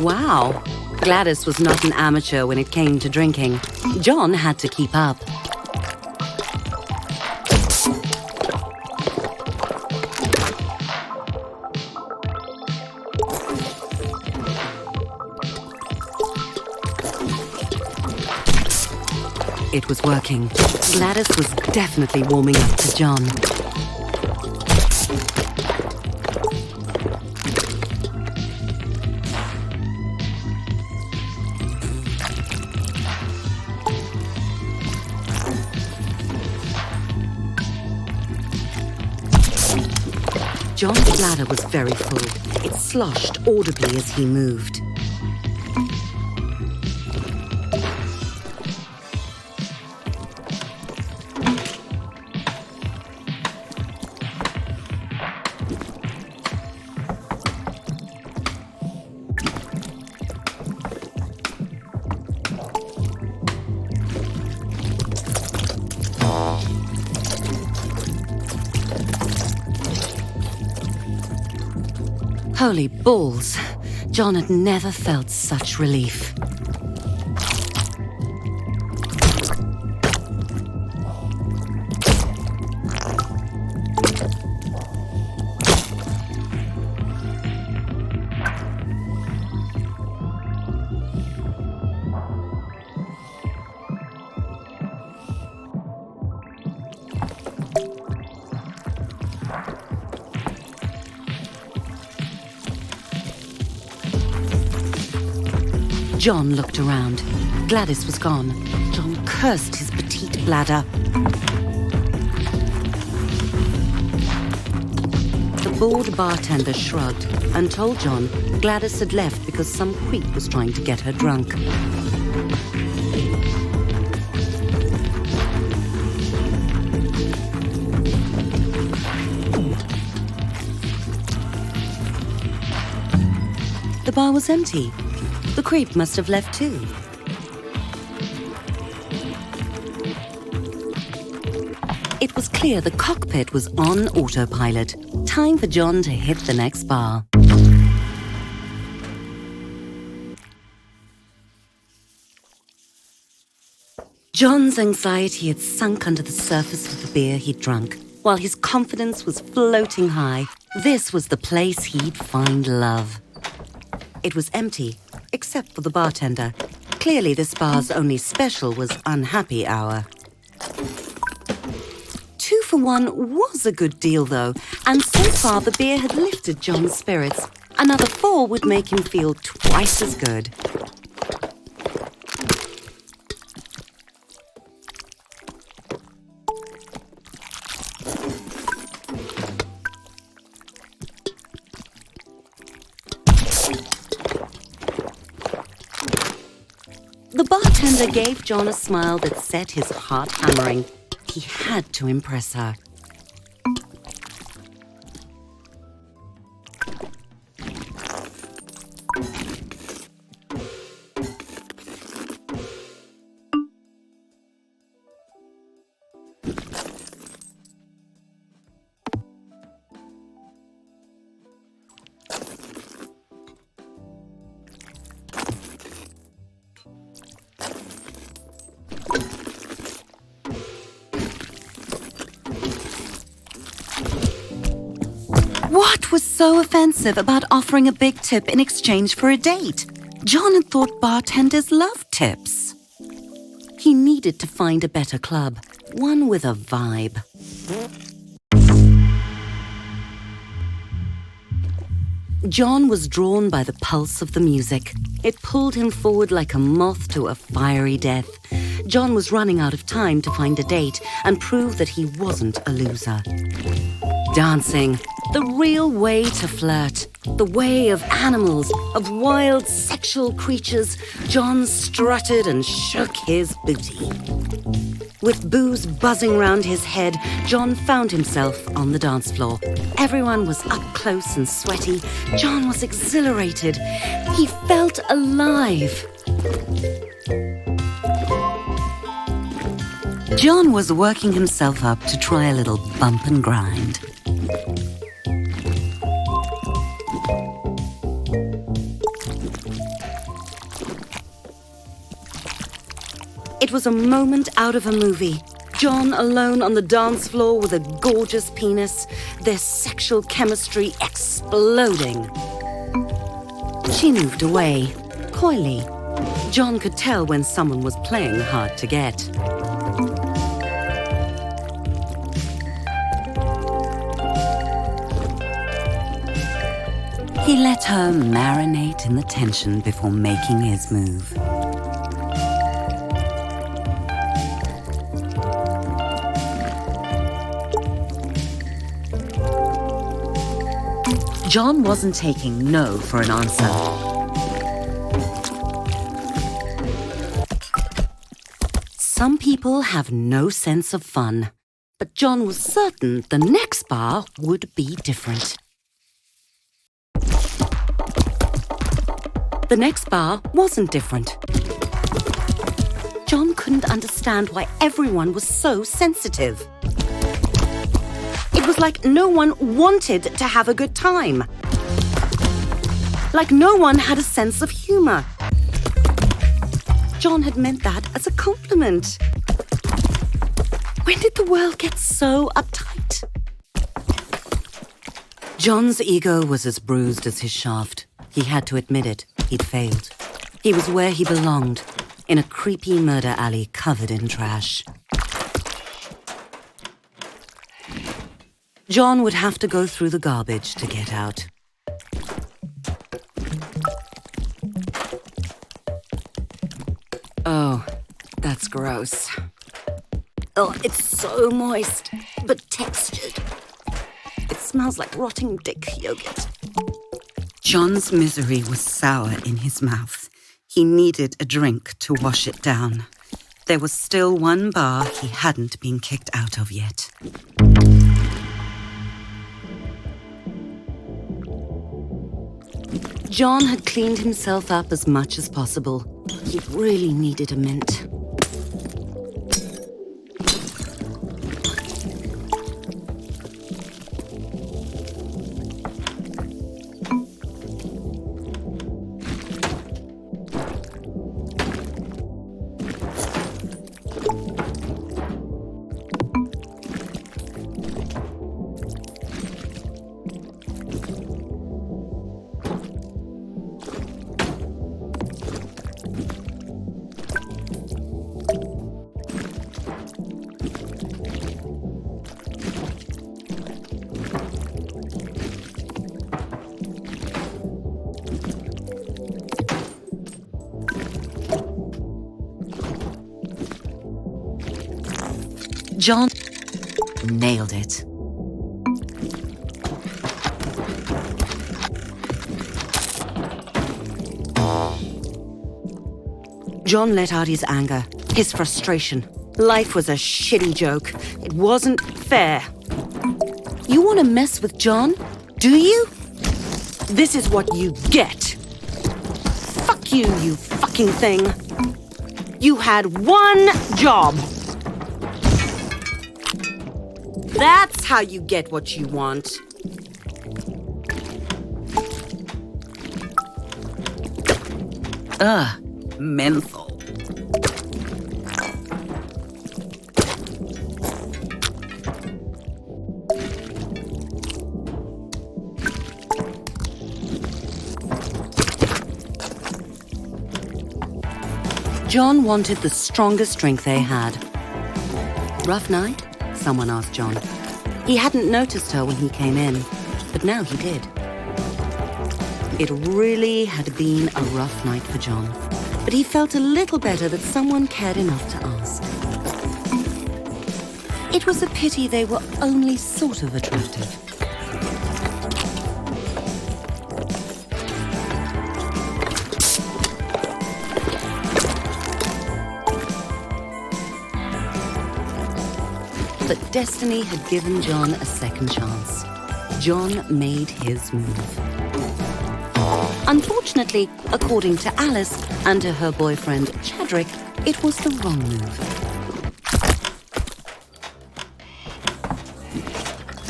C: Wow, Gladys was not an amateur when it came to drinking. John had to keep up. It was working. Gladys was definitely warming up to John. John's bladder was very full. It sloshed audibly as he moved. Holy balls! John had never felt such relief.
B: John looked around. Gladys was gone. John cursed his petite bladder. The bored bartender shrugged and told John Gladys had left because some creep was trying to get her drunk. The bar was empty. The creep must have left too. It was clear the cockpit was on autopilot. Time for John to hit the next bar. John's anxiety had sunk under the surface of the beer he'd drunk, while his confidence was floating high. This was the place he'd find love. It was empty, except for the bartender. Clearly this bar's only special was unhappy hour. 2 for 1 was a good deal, though, and so far the beer had lifted John's spirits. Another 4 would make him feel twice as good. The bartender gave John a smile that set his heart hammering. He had to impress her. What was so offensive about offering a big tip in exchange for a date? John had thought bartenders loved tips. He needed to find a better club, one with a vibe. John was drawn by the pulse of the music. It pulled him forward like a moth to a fiery death. John was running out of time to find a date and prove that he wasn't a loser. Dancing, the real way to flirt, the way of animals, of wild sexual creatures. John strutted and shook his booty. With booze buzzing round his head, John found himself on the dance floor. Everyone was up close and sweaty. John was exhilarated. He felt alive. John was working himself up to try a little bump and grind. It was a moment out of a movie. John alone on the dance floor with a gorgeous penis, their sexual chemistry exploding. She moved away, coyly. John could tell when someone was playing hard to get. He let her marinate in the tension before making his move. John wasn't taking no for an answer. Some people have no sense of fun, but John was certain the next bar would be different. The next bar wasn't different. John couldn't understand why everyone was so sensitive. It was like no one wanted to have a good time. Like no one had a sense of humor. John had meant that as a compliment. When did the world get so uptight? John's ego was as bruised as his shaft. He had to admit it. He'd failed. He was where he belonged, in a creepy murder alley covered in trash. John would have to go through the garbage to get out. looks gross. Oh, it's so moist, but textured. It smells like rotting dick yogurt. John's misery was sour in his mouth. He needed a drink to wash it down. There was still one bar he hadn't been kicked out of yet. John had cleaned himself up as much as possible. He really needed a mint. John nailed it. John let out his anger, his frustration. Life was a shitty joke. It wasn't fair. You want to mess with John? Do you? This is what you get. Fuck you, you fucking thing. You had one job. That's how you get what you want. Ugh, menthol. John wanted the strongest drink they had. Rough night? Someone asked John. He hadn't noticed her when he came in, but now he did. It really had been a rough night for John, but he felt a little better that someone cared enough to ask. It was a pity they were only sort of attractive. But destiny had given John a second chance. John made his move. Unfortunately, according to Alice and to her boyfriend Chadrick, it was the wrong move.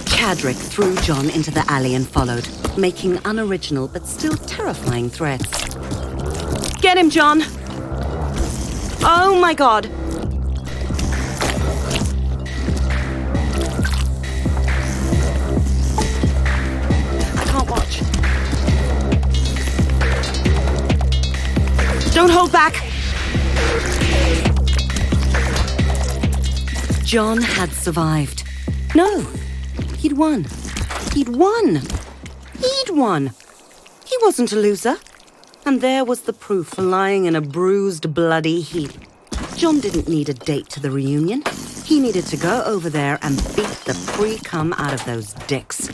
B: Chadrick threw John into the alley and followed, making unoriginal but still terrifying threats. Get him, John! Oh my God! Don't hold back! John had survived. No, he'd won. He'd won! He'd won! He wasn't a loser. And there was the proof lying in a bruised, bloody heap. John didn't need a date to the reunion. He needed to go over there and beat the pre-cum out of those dicks.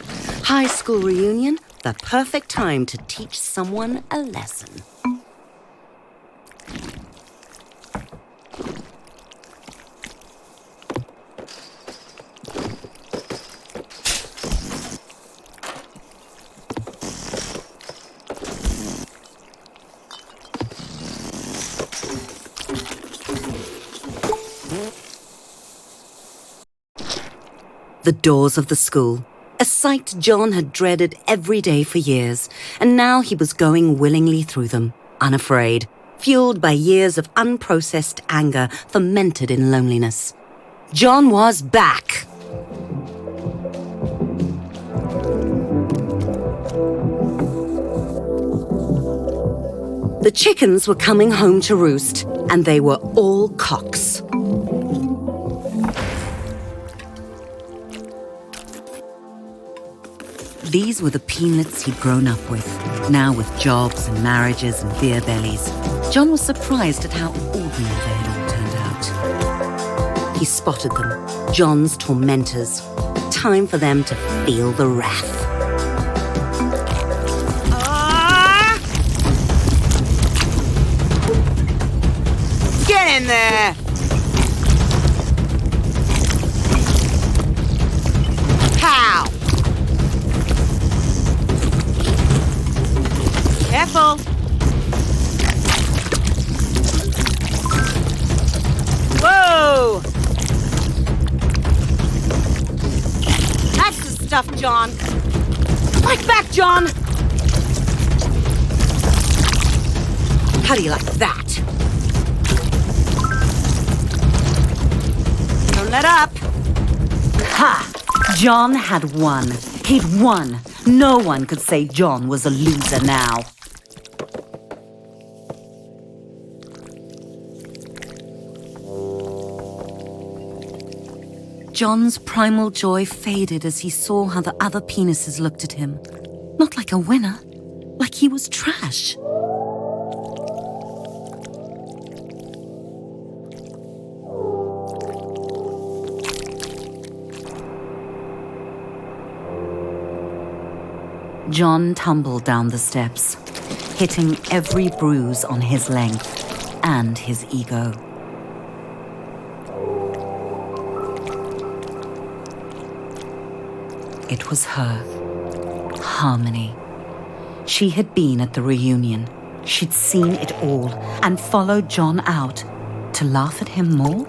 B: High school reunion, the perfect time to teach someone a lesson. The doors of the school, a sight John had dreaded every day for years, and now he was going willingly through them, unafraid, fueled by years of unprocessed anger fermented in loneliness. John was back. The chickens were coming home to roost, and they were all cocks. These were the peanuts he'd grown up with, now with jobs and marriages and beer bellies. John was surprised at how ordinary they had all turned out. He spotted them, John's tormentors. Time for them to feel the wrath.
C: Get in there! How? Careful! Whoa! That's the stuff, John. Fight back, John! How do you like that? Don't let up.
B: Ha! John had won. He'd won. No one could say John was a loser now. John's primal joy faded as he saw how the other penises looked at him. Not like a winner, like he was trash. John tumbled down the steps, hitting every bruise on his length and his ego. It was her, Harmony. She had been at the reunion. She'd seen it all and followed John out. To laugh at him more?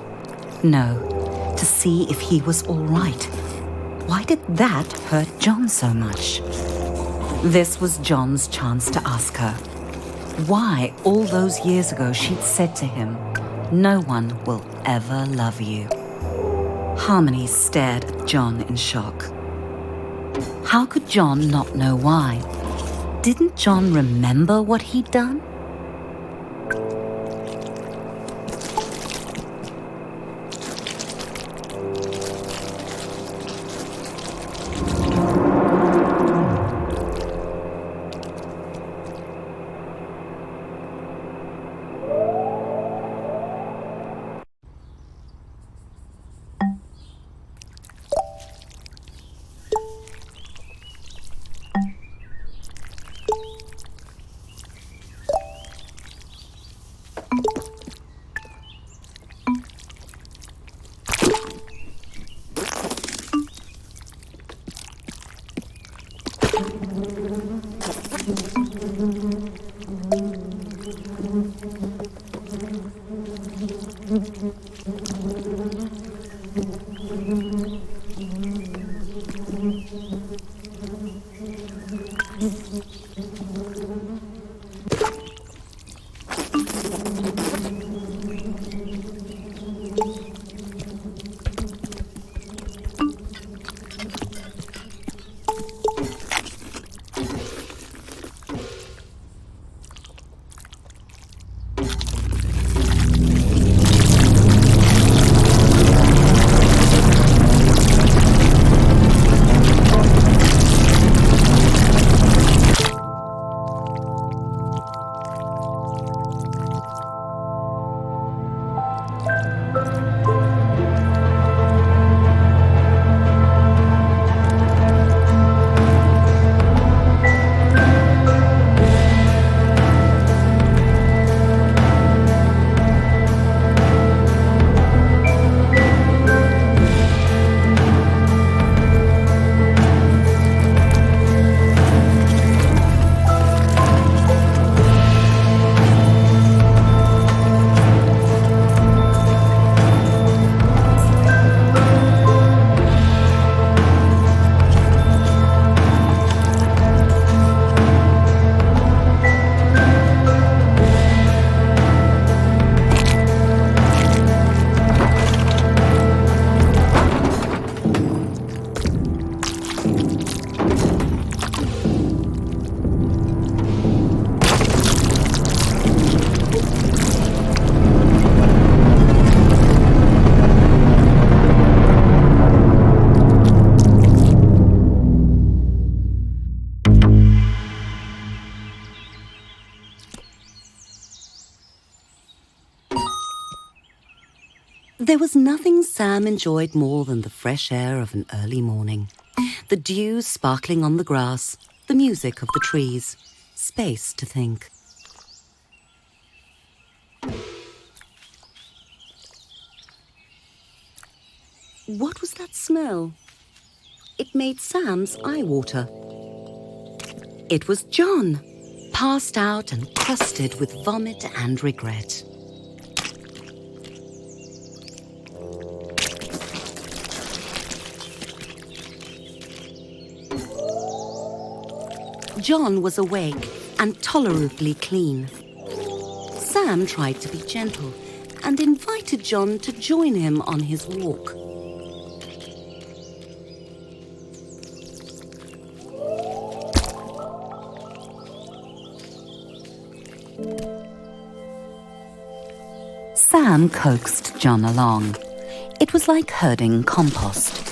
B: No, to see if he was all right. Why did that hurt John so much? This was John's chance to ask her why all those years ago she'd said to him, "No one will ever love you." Harmony stared at John in shock. How could John not know why? Didn't John remember what he'd done? There was nothing Sam enjoyed more than the fresh air of an early morning. The dew sparkling on the grass, the music of the trees, space to think. What was that smell? It made Sam's eye water. It was John, passed out and crusted with vomit and regret. John was awake and tolerably clean. Sam tried to be gentle and invited John to join him on his walk. Sam coaxed John along. It was like herding compost.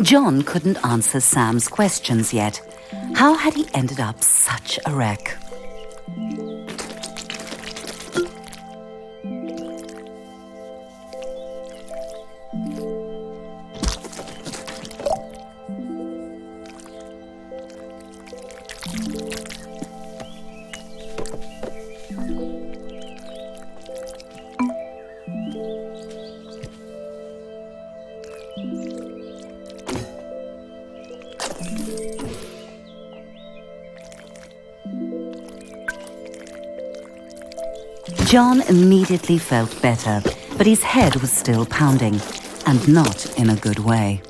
B: John couldn't answer Sam's questions yet. How had he ended up such a wreck? John immediately felt better, but his head was still pounding, and not in a good way.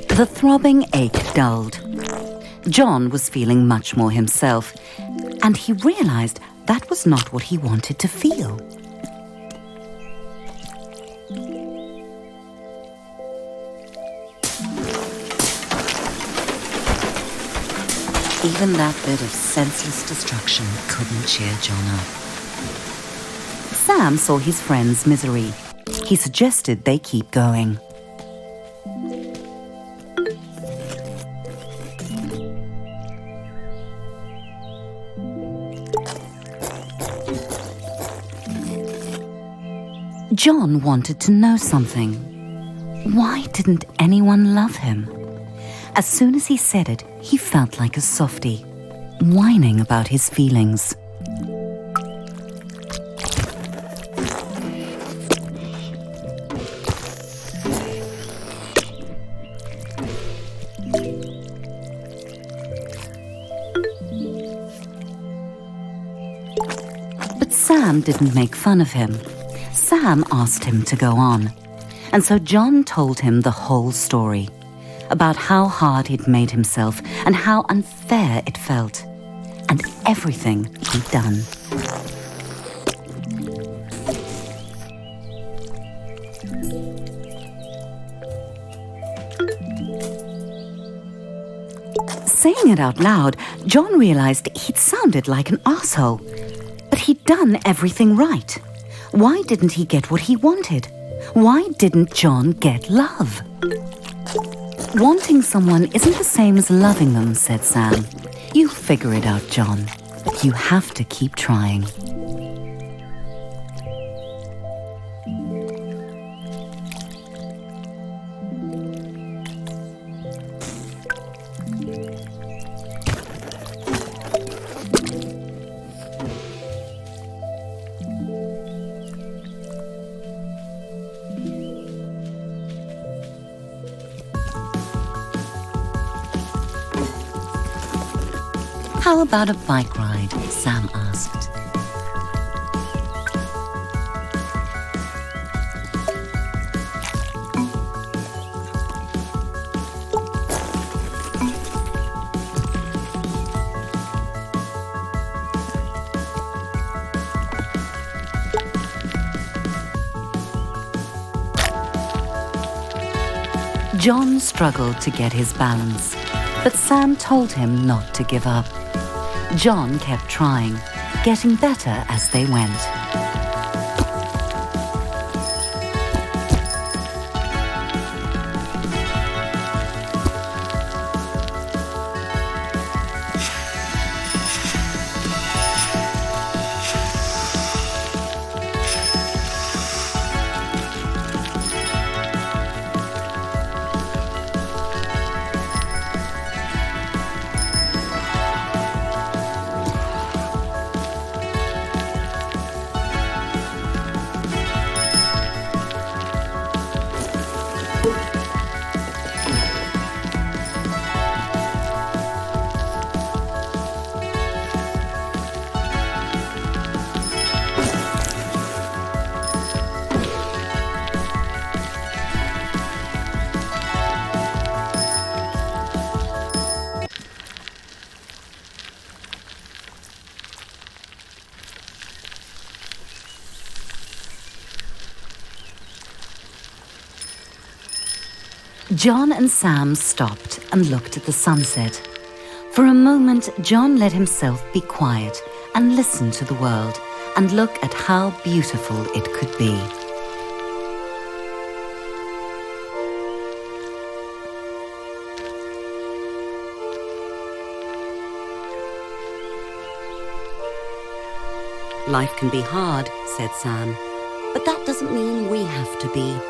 B: The throbbing ache dulled. John was feeling much more himself, and he realized that was not what he wanted to feel. Even that bit of senseless destruction couldn't cheer John up. Sam saw his friend's misery. He suggested they keep going. John wanted to know something. Why didn't anyone love him? As soon as he said it, he felt like a softie, whining about his feelings. But Sam didn't make fun of him. Sam asked him to go on, and so John told him the whole story, about how hard he'd made himself and how unfair it felt, and everything he'd done. Saying it out loud, John realized he'd sounded like an arsehole, but he'd done everything right. Why didn't he get what he wanted? Why didn't John get love? Wanting someone isn't the same as loving them, said Sam. You'll figure it out, John. You have to keep trying. How about a bike ride? Sam asked. John struggled to get his balance, but Sam told him not to give up. John kept trying, getting better as they went. John and Sam stopped and looked at the sunset. For a moment, John let himself be quiet and listen to the world and look at how beautiful it could be. Life can be hard, said Sam, but that doesn't mean we have to be.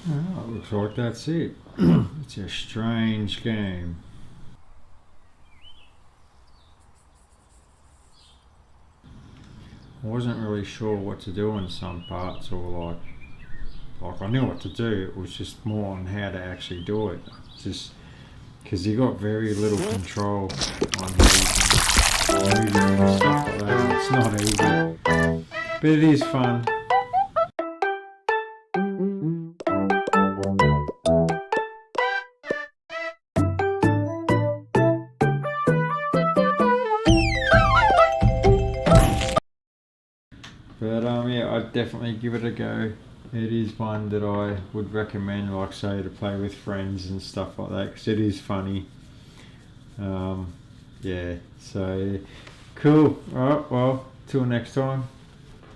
A: Oh, it looks like that's it. It's a strange game. I wasn't really sure what to do in some parts, or like I knew what to do. It was just more on how to actually do it. Just because you got very little control on how you can move and stuff like that. It's not easy, but it is fun. But yeah, I'd definitely give it a go. It is one that I would recommend, like say, to play with friends and stuff like that, because it is funny. Yeah, so cool. Alright, well, till next time.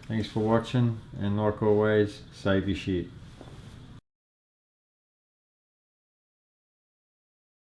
A: Thanks for watching, and like always, save your shit.